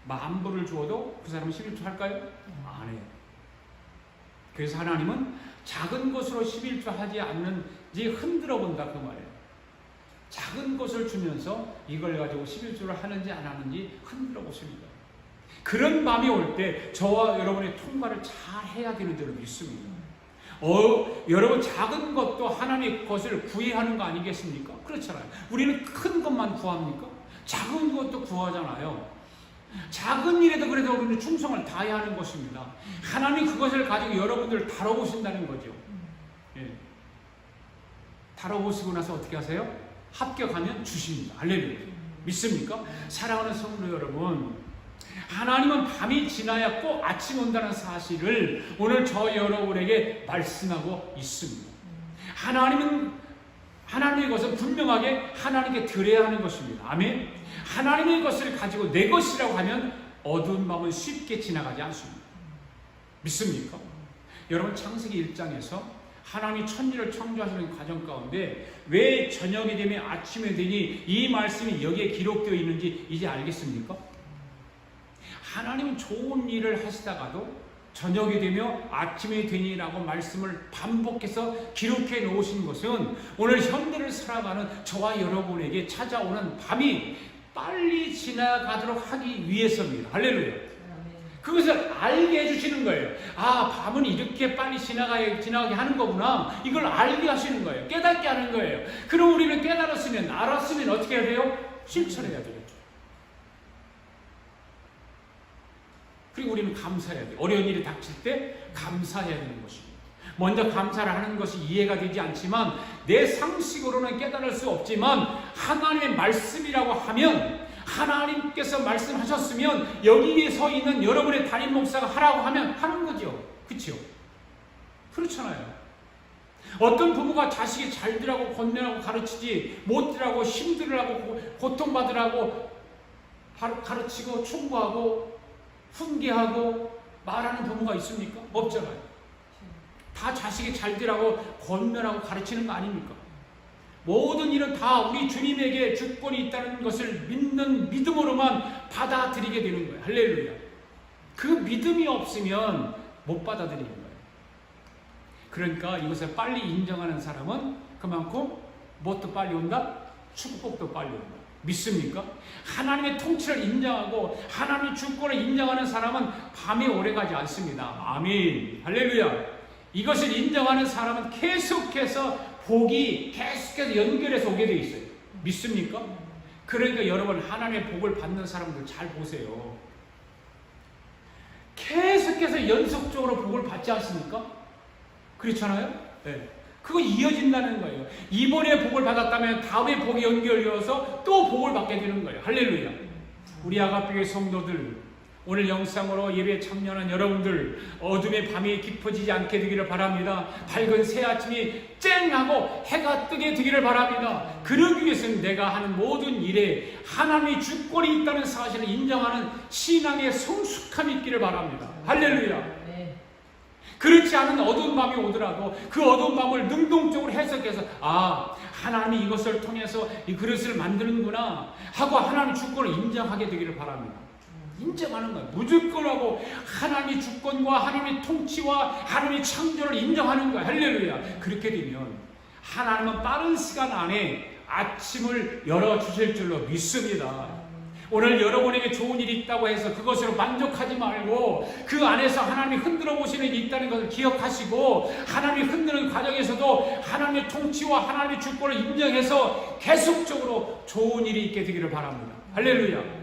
10,000불을 주어도 그 사람은 11조 할까요? 안 해요. 그래서 하나님은 작은 것으로 11조 하지 않는지 흔들어 본다 그 말이에요. 작은 것을 주면서 이걸 가지고 11조를 하는지 안 하는지 흔들어 보십니다. 그런 밤이 올 때 저와 여러분의 통과를 잘 해야 되는 줄로 믿습니다. 여러분, 작은 것도 하나님의 것을 구해하는 거 아니겠습니까? 그렇잖아요. 우리는 큰 것만 구합니까? 작은 것도 구하잖아요. 작은 일에도 그래도 우리는 충성을 다해야 하는 것입니다. 하나님 그것을 가지고 여러분들을 다뤄보신다는 거죠. 예. 다뤄보시고 나서 어떻게 하세요? 합격하면 주십니다. 할렐루야. 믿습니까? 사랑하는 성도 여러분, 하나님은 밤이 지나야 꼭 아침이 온다는 사실을 오늘 저 여러분에게 말씀하고 있습니다. 하나님의 것은 분명하게 하나님께 드려야 하는 것입니다. 아멘. 하나님의 것을 가지고 내 것이라고 하면 어두운 밤은 쉽게 지나가지 않습니다. 믿습니까? 여러분, 창세기 1장에서 하나님이 천지를 창조하시는 과정 가운데 왜 저녁이 되면 아침이 되니 이 말씀이 여기에 기록되어 있는지 이제 알겠습니까? 하나님은 좋은 일을 하시다가도 저녁이 되며 아침이 되니라고 말씀을 반복해서 기록해 놓으신 것은 오늘 현대를 살아가는 저와 여러분에게 찾아오는 밤이 빨리 지나가도록 하기 위해서입니다. 할렐루야. 그것을 알게 해주시는 거예요. 아, 밤은 이렇게 빨리 지나가게 하는 거구나. 이걸 알게 하시는 거예요. 깨닫게 하는 거예요. 그럼 우리는 깨달았으면, 알았으면 어떻게 해야 돼요? 실천해야 돼요. 그리고 우리는 감사해야 돼요. 어려운 일이 닥칠 때 감사해야 되는 것입니다. 먼저 감사를 하는 것이 이해가 되지 않지만, 내 상식으로는 깨달을 수 없지만, 하나님의 말씀이라고 하면, 하나님께서 말씀하셨으면 여기에 서 있는 여러분의 담임 목사가 하라고 하면 하는 거죠. 그렇죠? 그렇잖아요. 어떤 부모가 자식이 잘 되라고 권면하고 가르치지 못 되라고 힘들으라고 고통받으라고 가르치고 충고하고 훈계하고 말하는 부모가 있습니까? 없잖아요. 다 자식이 잘 되라고 권면하고 가르치는 거 아닙니까? 모든 일은 다 우리 주님에게 주권이 있다는 것을 믿는 믿음으로만 받아들이게 되는 거예요. 할렐루야. 그 믿음이 없으면 못 받아들이는 거예요. 그러니까 이것을 빨리 인정하는 사람은 그만큼 뭣도 빨리 온다? 축복도 빨리 온다. 믿습니까? 하나님의 통치를 인정하고 하나님의 주권을 인정하는 사람은 밤이 오래가지 않습니다. 아멘. 할렐루야. 이것을 인정하는 사람은 계속해서 복이 계속해서 연결해서 오게 돼 있어요. 믿습니까? 그러니까 여러분, 하나님의 복을 받는 사람들 잘 보세요. 계속해서 연속적으로 복을 받지 않습니까? 그렇잖아요? 네. 그거 이어진다는 거예요. 이번에 복을 받았다면 다음에 복이 연결되어서 또 복을 받게 되는 거예요. 할렐루야. 우리 아가페의 성도들, 오늘 영상으로 예배에 참여하는 여러분들, 어둠의 밤이 깊어지지 않게 되기를 바랍니다. 밝은 새 아침이 쨍하고 해가 뜨게 되기를 바랍니다. 그러기 위해서는 내가 하는 모든 일에 하나님의 주권이 있다는 사실을 인정하는 신앙의 성숙함이 있기를 바랍니다. 할렐루야. 그렇지 않은 어두운 밤이 오더라도 그 어두운 밤을 능동적으로 해석해서, 아, 하나님이 이것을 통해서 이 그릇을 만드는구나 하고 하나님의 주권을 인정하게 되기를 바랍니다. 인정하는 거예요. 무조건 하고 하나님의 주권과 하나님의 통치와 하나님의 창조를 인정하는 거예요. 할렐루야. 그렇게 되면 하나님은 빠른 시간 안에 아침을 열어주실 줄로 믿습니다. 오늘 여러분에게 좋은 일이 있다고 해서 그것으로 만족하지 말고 그 안에서 하나님이 흔들어 보시는 일이 있다는 것을 기억하시고, 하나님이 흔드는 과정에서도 하나님의 통치와 하나님의 주권을 인정해서 계속적으로 좋은 일이 있게 되기를 바랍니다. 할렐루야.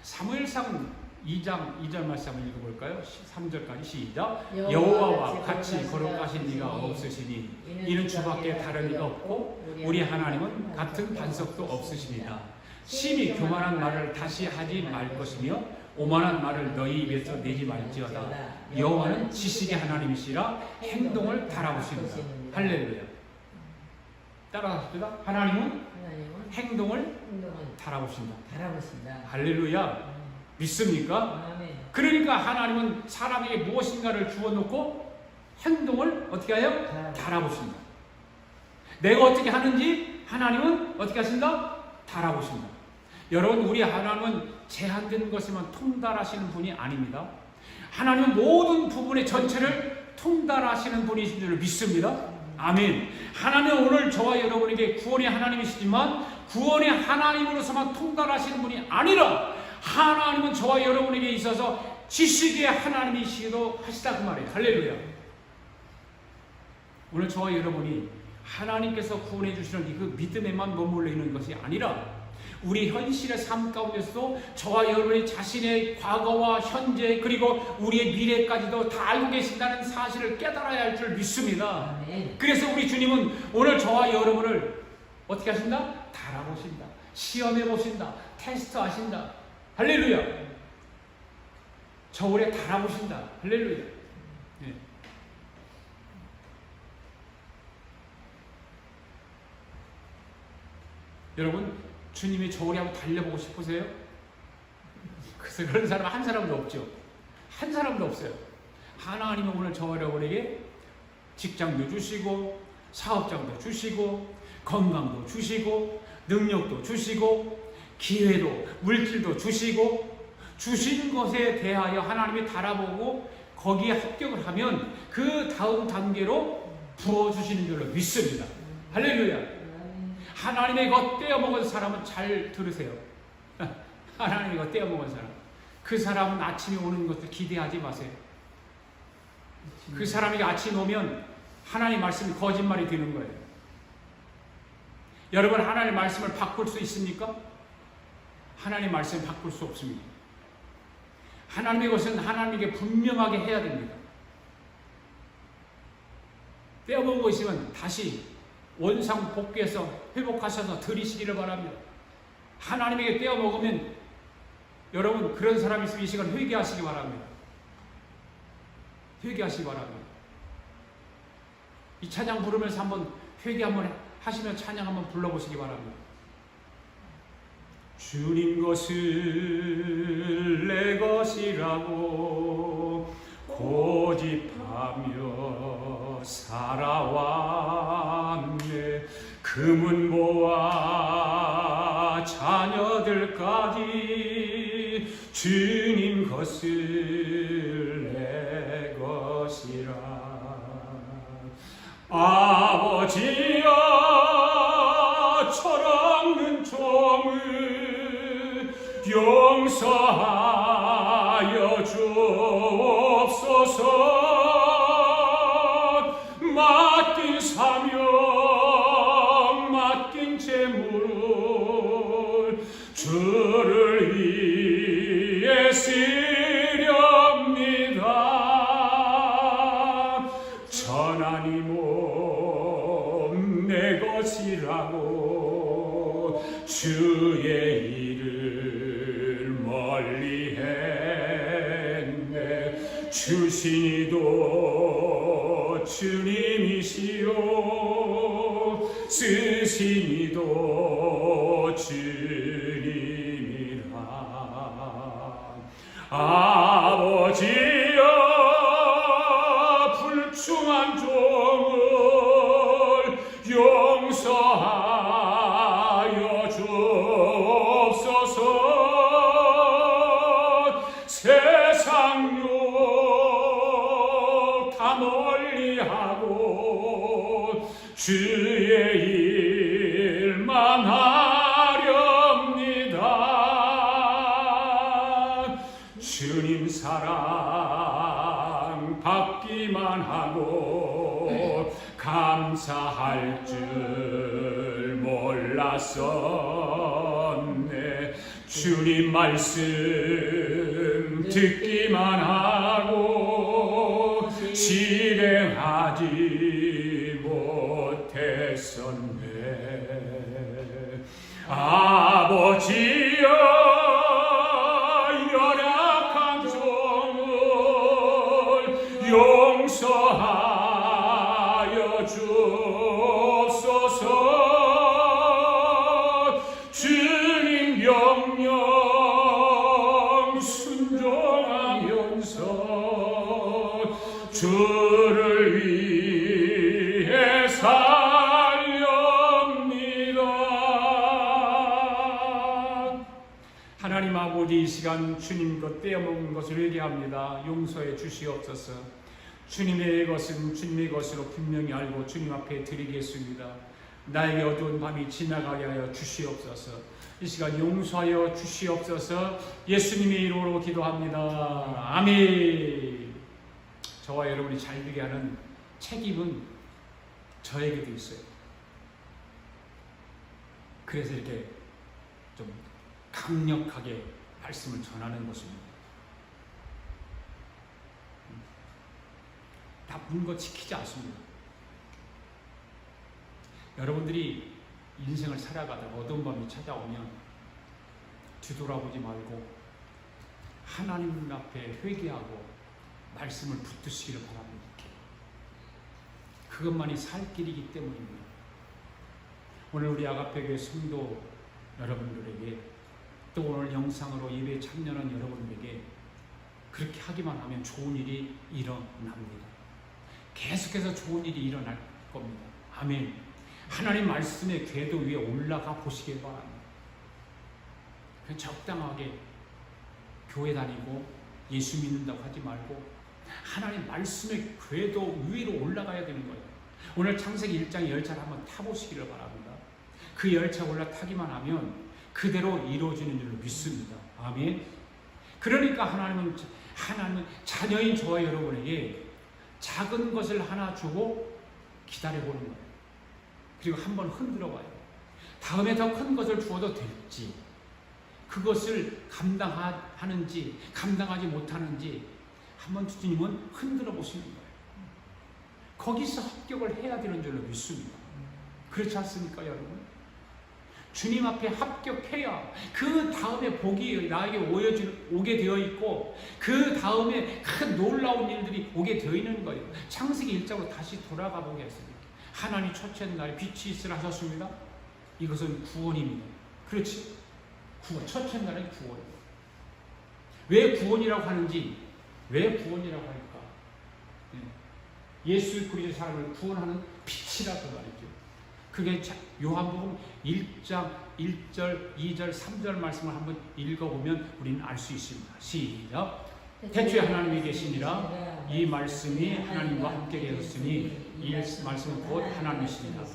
사무엘상 2장 2절 말씀 한번 읽어볼까요? 3절까지 시작. 여호와와 같이 거룩하신 이가 없으시니 이는 주밖에 다른 이가 없고 우리 하나님은 같은 반석도 없으십니다. 심히 교만한 말을 다시 하지 말 것이며 오만한 말을 너희 입에서 내지 말지어다. 여호와는 지식의 하나님이시라 행동을 달아보십니다. 할렐루야. 따라합시다. 하나님은 행동을 달아보신다. 할렐루야. 믿습니까? 그러니까 하나님은 사람에게 무엇인가를 주어놓고 행동을 어떻게 해요? 달아보신다. 내가 어떻게 하는지 하나님은 어떻게 하신다? 달아보신다. 여러분, 우리 하나님은 제한된 것에만 통달하시는 분이 아닙니다. 하나님은 모든 부분의 전체를 통달하시는 분이신 줄 믿습니다. 아멘. 하나님은 오늘 저와 여러분에게 구원의 하나님이시지만 구원의 하나님으로서만 통달하시는 분이 아니라 하나님은 저와 여러분에게 있어서 지식의 하나님이시기도 하시다 그 말이에요. 할렐루야. 오늘 저와 여러분이 하나님께서 구원해 주시는 그 믿음에만 머물러 있는 것이 아니라 우리 현실의 삶 가운데서도 저와 여러분이 자신의 과거와 현재 그리고 우리의 미래까지도 다 알고 계신다는 사실을 깨달아야 할 줄 믿습니다. 그래서 우리 주님은 오늘 저와 여러분을 어떻게 하신다? 달아보신다. 시험해 보신다. 테스트 하신다. 할렐루야. 저울에 달아보신다. 할렐루야. 네. 여러분, 주님의 저울에 한번 달려보고 싶으세요? 그래서 그런 사람 한 사람도 없죠. 한 사람도 없어요. 하나님은 오늘 저와 여러분에게 직장도 주시고 사업장도 주시고 건강도 주시고 능력도 주시고 기회도 물질도 주시고 주신 것에 대하여 하나님이 달아보고 거기에 합격을 하면 그 다음 단계로 부어주시는 줄로 믿습니다. 할렐루야. 하나님의 것 떼어먹은 사람은 잘 들으세요. 하나님의 것 떼어먹은 사람. 그 사람은 아침에 오는 것을 기대하지 마세요. 그 사람이 아침에 오면 하나님 말씀이 거짓말이 되는 거예요. 여러분, 하나님 말씀을 바꿀 수 있습니까? 하나님 말씀을 바꿀 수 없습니다. 하나님의 것은 하나님에게 분명하게 해야 됩니다. 떼어먹은 거 있으면 다시 원상 복귀해서 회복하셔서 드리시기를 바랍니다. 하나님에게 떼어먹으면 여러분, 그런 사람이 있으면 이 시간 회개하시기 바랍니다. 회개하시기 바랍니다. 이 찬양 부르면서 한번 회개 한번 하시면 찬양 한번 불러보시기 바랍니다. 주님 것을 내 것이라고 고집하며 살아왔네. 금은보와 자녀들까지 주님 것을 내 것이라. 아버지여, 철없는 종을 용서하여 주옵소서. 맡긴 사명, 맡긴 재물 주를 위해 쓰렵니다. 천하니 몸 내 것이라고 주의 일을 멀리 했네. 주신이도 주님이시요, 쓰신이도 주님이라. 아버지여, 불충한 종을 용서하여 주옵소서. 세상 욕 다 멀리하고 주의 일만 하렵니다. 주님 사랑 받기만 하고 감사할 줄 몰랐었네. 주님 말씀 듣기만 하고 실행하지 못했었네. 아버지여, 열악한 종을 용서하여 주옵소서. 주님 명령 순종하면서 주를 위해 살렵니다. 하나님 아버지, 이 시간 주님 것 떼어먹은 것을 회개합니다. 용서해 주시옵소서. 주님의 것은 주님의 것으로 분명히 알고 주님 앞에 드리겠습니다. 나에게 어두운 밤이 지나가게 하여 주시옵소서. 이 시간 용서하여 주시옵소서. 예수님의 이름으로 기도합니다. 아멘. 저와 여러분이 잘 되게 하는 책임은 저에게도 있어요. 그래서 이렇게 좀 강력하게 말씀을 전하는 것입니다. 나쁜 거 지키지 않습니다. 여러분들이 인생을 살아가다가 어두운 밤이 찾아오면 뒤돌아보지 말고 하나님 앞에 회개하고 말씀을 붙드시기를 바랍니다. 그것만이 살 길이기 때문입니다. 오늘 우리 아가페교회 성도 여러분들에게, 또 오늘 영상으로 예배에 참여하는 여러분들에게 그렇게 하기만 하면 좋은 일이 일어납니다. 계속해서 좋은 일이 일어날 겁니다. 아멘. 하나님 말씀의 궤도 위에 올라가 보시길 바랍니다. 그냥 적당하게 교회 다니고 예수 믿는다고 하지 말고 하나님 말씀의 궤도 위로 올라가야 되는 거예요. 오늘 창세기 1장 열차를 한번 타보시기를 바랍니다. 그 열차 올라타기만 하면 그대로 이루어지는 줄로 믿습니다. 아멘. 그러니까 하나님은 자녀인 저와 여러분에게 작은 것을 하나 주고 기다려보는 거예요. 그리고 한번 흔들어 봐요. 다음에 더 큰 것을 주어도 될지, 그것을 감당하는지 감당하지 못하는지 한번 주님은 흔들어 보시는 거예요. 거기서 합격을 해야 되는 줄로 믿습니다. 그렇지 않습니까, 여러분? 주님 앞에 합격해야 그 다음에 복이 나에게 오게 되어 있고, 그 다음에 큰 놀라운 일들이 오게 되어 있는 거예요. 창세기 1장으로 다시 돌아가 보겠습니다. 하나님 첫째 날에 빛이 있으라 하셨습니다. 이것은 구원입니다. 그렇지? 구원, 첫째 날은 구원입니다. 왜 구원이라고 하는지, 왜 구원이라고 할까? 예수 그리스도의 사람을 구원하는 빛이라고 말이죠. 그게 요한복음 1장 1절, 2절, 3절 말씀을 한번 읽어보면 우리는 알 수 있습니다. 시작. 태초에 하나님이 계시니라. 이 말씀이 하나님과 함께 계셨으니 이 말씀은 곧 하나님이시니라.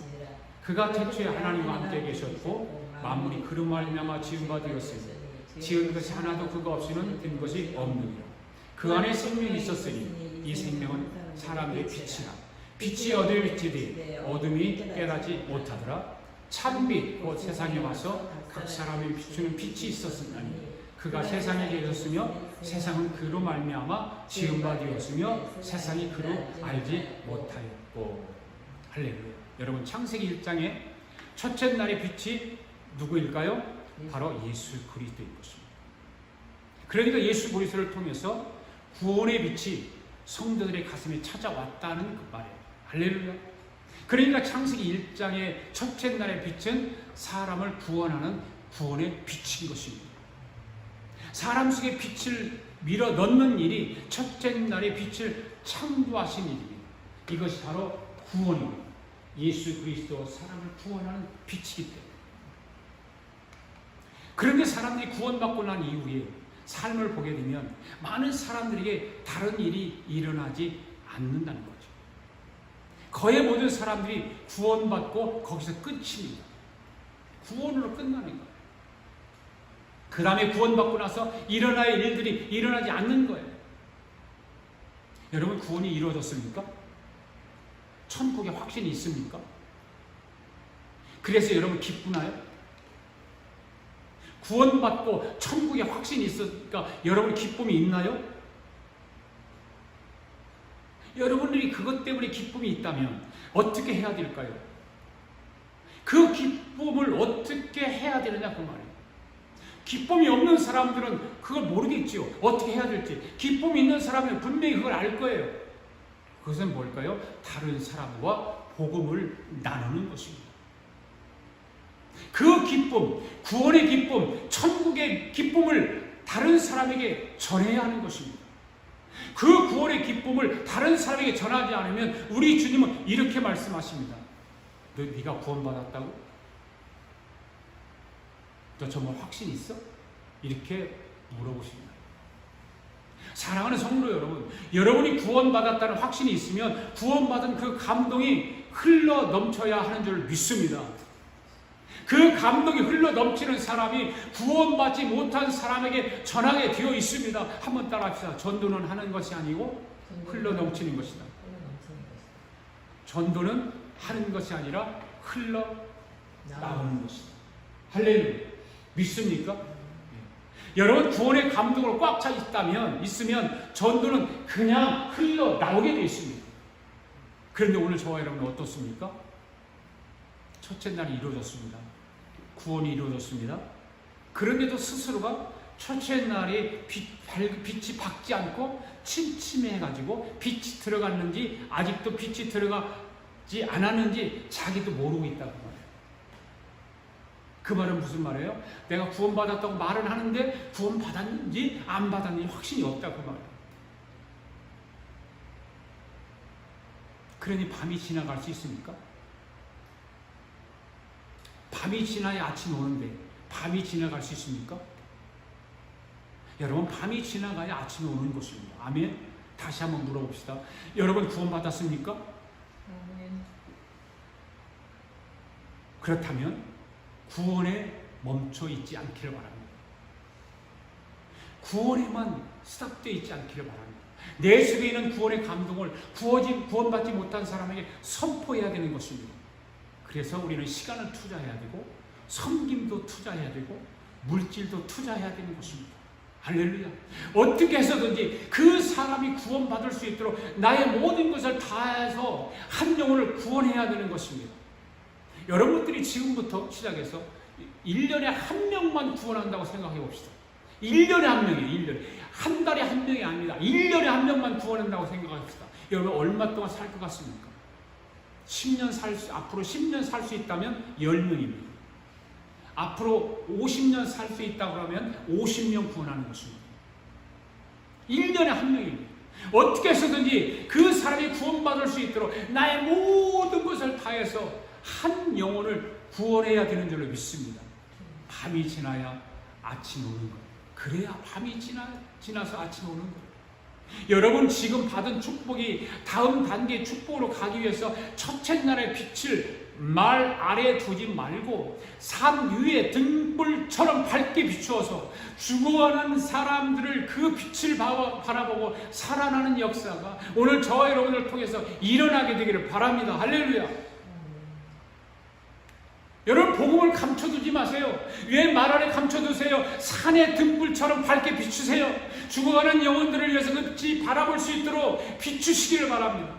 그가 태초에 하나님과 함께 계셨고 만물이 그로 말미암아 지은 바 되었으니 지은 것이 하나도 그가 없이는 된 것이 없느니라. 그 안에 생명이 있었으니 이 생명은 사람의 빛이라. 빛이 어디에 비치되 어둠이 깨닫지 못하더라. 참빛 곧 세상에 와서 각 사람이 비추는 빛이 있었으니 그가 세상에 계셨으며 세상은 그로 말미암아 지은 바 되었으며 세상이 그로 알지 못하였고. 할렐루야. 여러분, 창세기 1장에 첫째 날의 빛이 누구일까요? 바로 예수 그리스도인 것입니다. 그러니까 예수 그리스도를 통해서 구원의 빛이 성도들의 가슴에 찾아왔다는 그 말이에요. 할렐루야. 그러니까 창세기 1장의 첫째 날의 빛은 사람을 구원하는 구원의 빛인 것입니다. 사람 속에 빛을 밀어 넣는 일이 첫째 날의 빛을 창조하신 일입니다. 이것이 바로 구원입니다. 예수 그리스도 사람을 구원하는 빛이기 때문에. 그런데 사람들이 구원받고 난 이후에 삶을 보게 되면 많은 사람들에게 다른 일이 일어나지 않는다는 거죠. 거의 모든 사람들이 구원받고 거기서 끝입니다. 구원으로 끝나는 거예요. 그 다음에 구원받고 나서 일어날 일들이 일어나지 않는 거예요. 여러분, 구원이 이루어졌습니까? 천국에 확신이 있습니까? 그래서 여러분 기쁘나요? 구원받고 천국에 확신이 있으니까 여러분 기쁨이 있나요? 여러분들이 그것 때문에 기쁨이 있다면 어떻게 해야 될까요? 그 기쁨을 어떻게 해야 되느냐 그 말이에요. 기쁨이 없는 사람들은 그걸 모르겠지요. 어떻게 해야 될지. 기쁨이 있는 사람은 분명히 그걸 알 거예요. 그것은 뭘까요? 다른 사람과 복음을 나누는 것입니다. 그 기쁨, 구원의 기쁨, 천국의 기쁨을 다른 사람에게 전해야 하는 것입니다. 그 구원의 기쁨을 다른 사람에게 전하지 않으면 우리 주님은 이렇게 말씀하십니다. 네가 구원받았다고? 너 정말 확신 있어? 이렇게 물어보십니다. 사랑하는 성도 여러분, 여러분이 구원받았다는 확신이 있으면 구원받은 그 감동이 흘러 넘쳐야 하는 줄 믿습니다. 그 감동이 흘러 넘치는 사람이 구원받지 못한 사람에게 전하게 되어 있습니다. 한번 따라합시다. 전도는 하는 것이 아니고 흘러 넘치는 것이다. 전도는 하는 것이 아니라 흘러 나오는 것이다. 할렐루야. 믿습니까? 여러분, 구원의 감동으로 꽉 차 있으면 전도는 그냥 흘러 나오게 되어 있습니다. 그런데 오늘 저와 여러분은 어떻습니까? 첫째 날이 이루어졌습니다. 구원이 이루어졌습니다. 그런데도 스스로가 첫째 날에 빛이 밝지 않고 침침해가지고 빛이 들어갔는지 아직도 빛이 들어가지 않았는지 자기도 모르고 있다고 말해요. 그 말은 무슨 말이에요? 내가 구원받았다고 말은 하는데 구원받았는지 안 받았는지 확신이 없다고 말해요. 그러니 밤이 지나갈 수 있습니까? 밤이 지나야 아침이 오는데 밤이 지나갈 수 있습니까? 여러분, 밤이 지나가야 아침이 오는 것입니다. 아멘? 다시 한번 물어봅시다. 여러분 구원받았습니까? 아멘. 그렇다면 구원에 멈춰 있지 않기를 바랍니다. 구원에만 스탑되어 있지 않기를 바랍니다. 내 속에 있는 구원의 감동을 구원받지 못한 사람에게 선포해야 되는 것입니다. 그래서 우리는 시간을 투자해야 되고 섬김도 투자해야 되고 물질도 투자해야 되는 것입니다. 할렐루야. 어떻게 해서든지 그 사람이 구원받을 수 있도록 나의 모든 것을 다해서 한 영혼을 구원해야 되는 것입니다. 여러분들이 지금부터 시작해서 1년에 한 명만 구원한다고 생각해 봅시다. 1년에 한 명이에요. 1년에. 한 달에 한 명이 아닙니다. 1년에 한 명만 구원한다고 생각합시다. 여러분 얼마 동안 살 것 같습니까? 앞으로 10년 살 수 있다면 10명입니다. 앞으로 50년 살 수 있다고 하면 50명 구원하는 것입니다. 1년에 한 명입니다. 어떻게 해서든지 그 사람이 구원받을 수 있도록 나의 모든 것을 다해서 한 영혼을 구원해야 되는 줄로 믿습니다. 밤이 지나야 아침이 오는 것. 그래야 밤이 지나서 아침이 오는 것. 여러분 지금 받은 축복이 다음 단계의 축복으로 가기 위해서 첫째 날의 빛을 말 아래에 두지 말고 산 위에 등불처럼 밝게 비추어서 죽어가는 사람들을 그 빛을 바라보고 살아나는 역사가 오늘 저와 여러분을 통해서 일어나게 되기를 바랍니다. 할렐루야. 여러분 복음을 감춰두지 마세요. 왜 말 아래 감춰두세요? 산의 등불처럼 밝게 비추세요. 죽어가는 영혼들을 위해서 그 빛이 바라볼 수 있도록 비추시기를 바랍니다.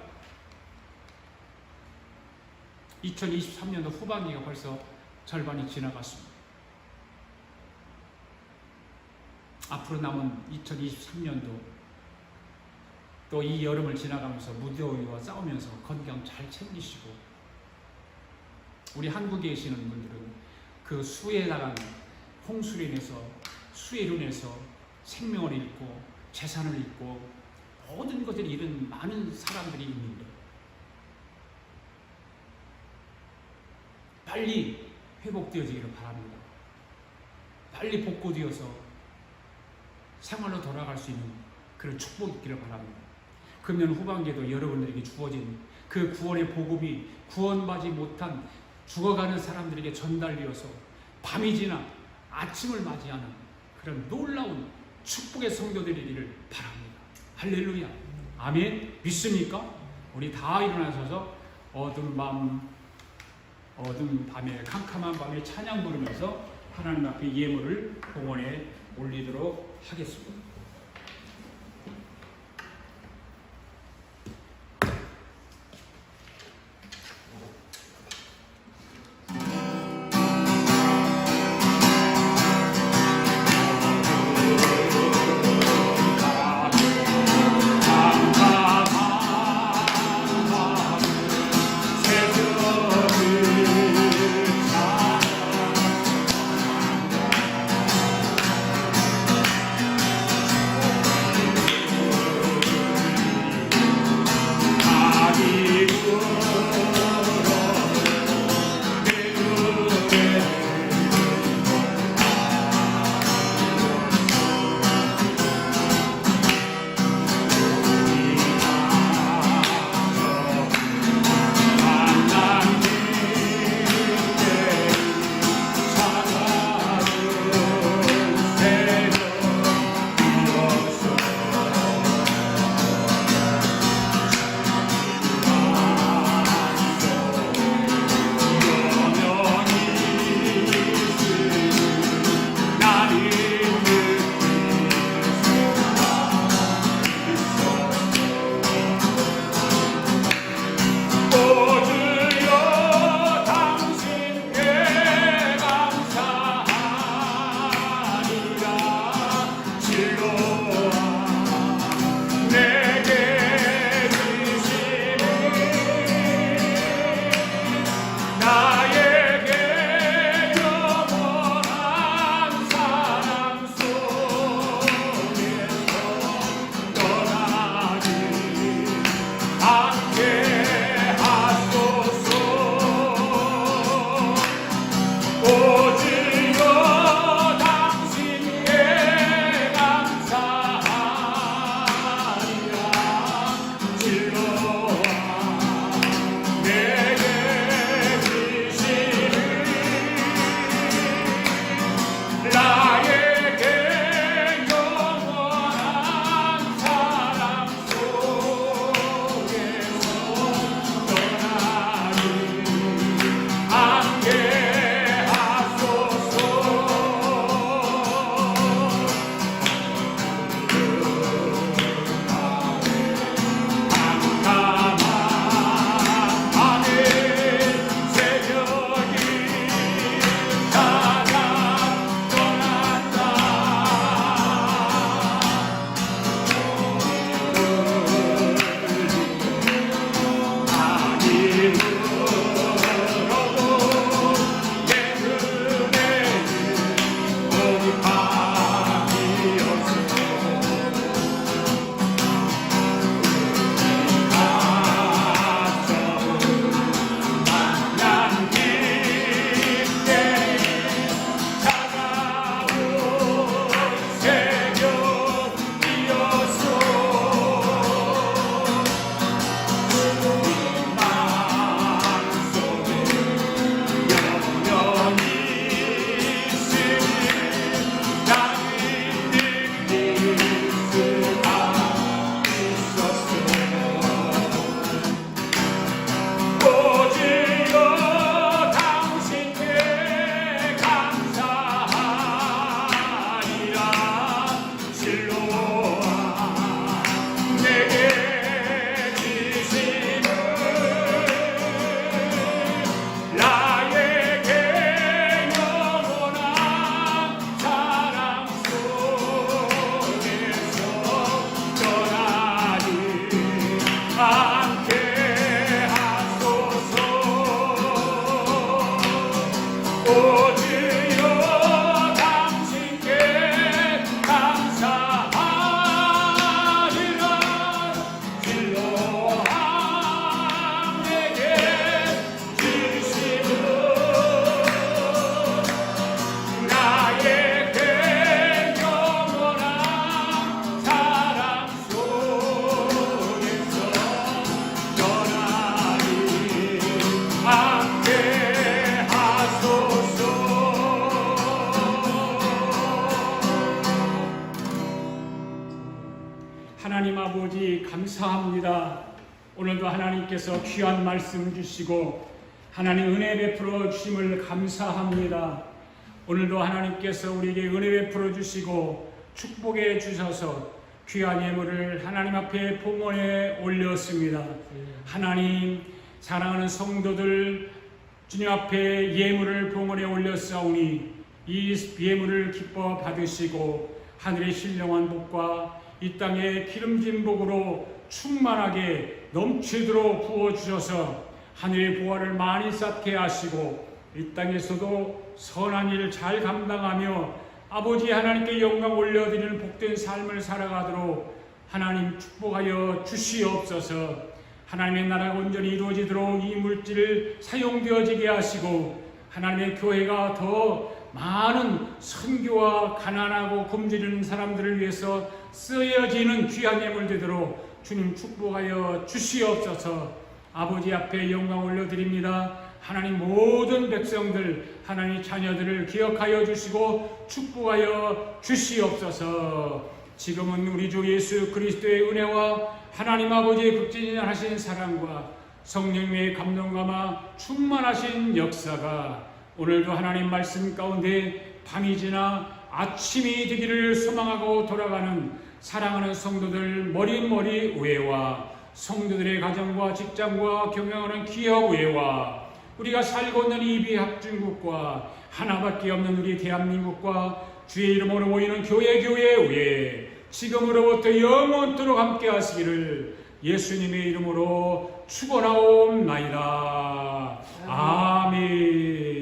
2023년도 후반기가 벌써 절반이 지나갔습니다. 앞으로 남은 2023년도 또 이 여름을 지나가면서 무더위와 싸우면서 건강 잘 챙기시고 우리 한국에 계시는 분들은 그 수해에 나간 홍수로 인해서 수해로 인해서 생명을 잃고 재산을 잃고 모든 것을 잃은 많은 사람들이 있는데 빨리 회복되어지기를 바랍니다. 빨리 복구되어서 생활로 돌아갈 수 있는 그런 축복이 있기를 바랍니다. 금년 후반기에도 여러분들에게 주어진 그 구원의 복음이 구원받지 못한 죽어가는 사람들에게 전달되어서 밤이 지나 아침을 맞이하는 그런 놀라운 축복의 성도들이기를 바랍니다. 할렐루야. 아멘. 믿습니까? 우리 다 일어나셔서 어두운 밤에 캄캄한 밤에 찬양 부르면서 하나님 앞에 예물을 공원에 올리도록 하겠습니다. 주여 당신께 감사하리라. 진로함 내게 주시고 나의 영원한 사랑 속에서 전하리 함께 하소서. 하나님 아버지 감사합니다. 오늘도 하나님께서 귀한 말씀 주시고 하나님 은혜 베풀어 주심을 감사합니다. 오늘도 하나님께서 우리에게 은혜 베풀어 주시고 축복해 주셔서 귀한 예물을 하나님 앞에 봉헌에 올렸습니다. 하나님 사랑하는 성도들 주님 앞에 예물을 봉헌에 올렸사오니 이 예물을 기뻐 받으시고 하늘의 신령한 복과 이 땅의 기름진 복으로 충만하게 넘치도록 부어주셔서 하늘의 보화를 많이 쌓게 하시고 이 땅에서도 선한 일 잘 감당하며 아버지 하나님께 영광 올려드리는 복된 삶을 살아가도록 하나님 축복하여 주시옵소서. 하나님의 나라가 온전히 이루어지도록 이 물질을 사용되어지게 하시고 하나님의 교회가 더 많은 선교와 가난하고 굶주리는 사람들을 위해서 쓰여지는 귀한 예물 되도록 주님 축복하여 주시옵소서. 아버지 앞에 영광 올려드립니다. 하나님 모든 백성들 하나님 자녀들을 기억하여 주시고 축복하여 주시옵소서. 지금은 우리 주 예수 그리스도의 은혜와 하나님 아버지의 극진하신 사랑과 성령의 감동감화 충만하신 역사가 오늘도 하나님 말씀 가운데 밤이 지나 아침이 되기를 소망하고 돌아가는 사랑하는 성도들 머리머리 우애와 성도들의 가정과 직장과 경영하는 기업 우애와 우리가 살고 있는 이 비합중국과 하나밖에 없는 우리 대한민국과 주의 이름으로 모이는 교회 우애 지금으로부터 영원토록 함께 하시기를 예수님의 이름으로 축원하옵나이다. 아멘.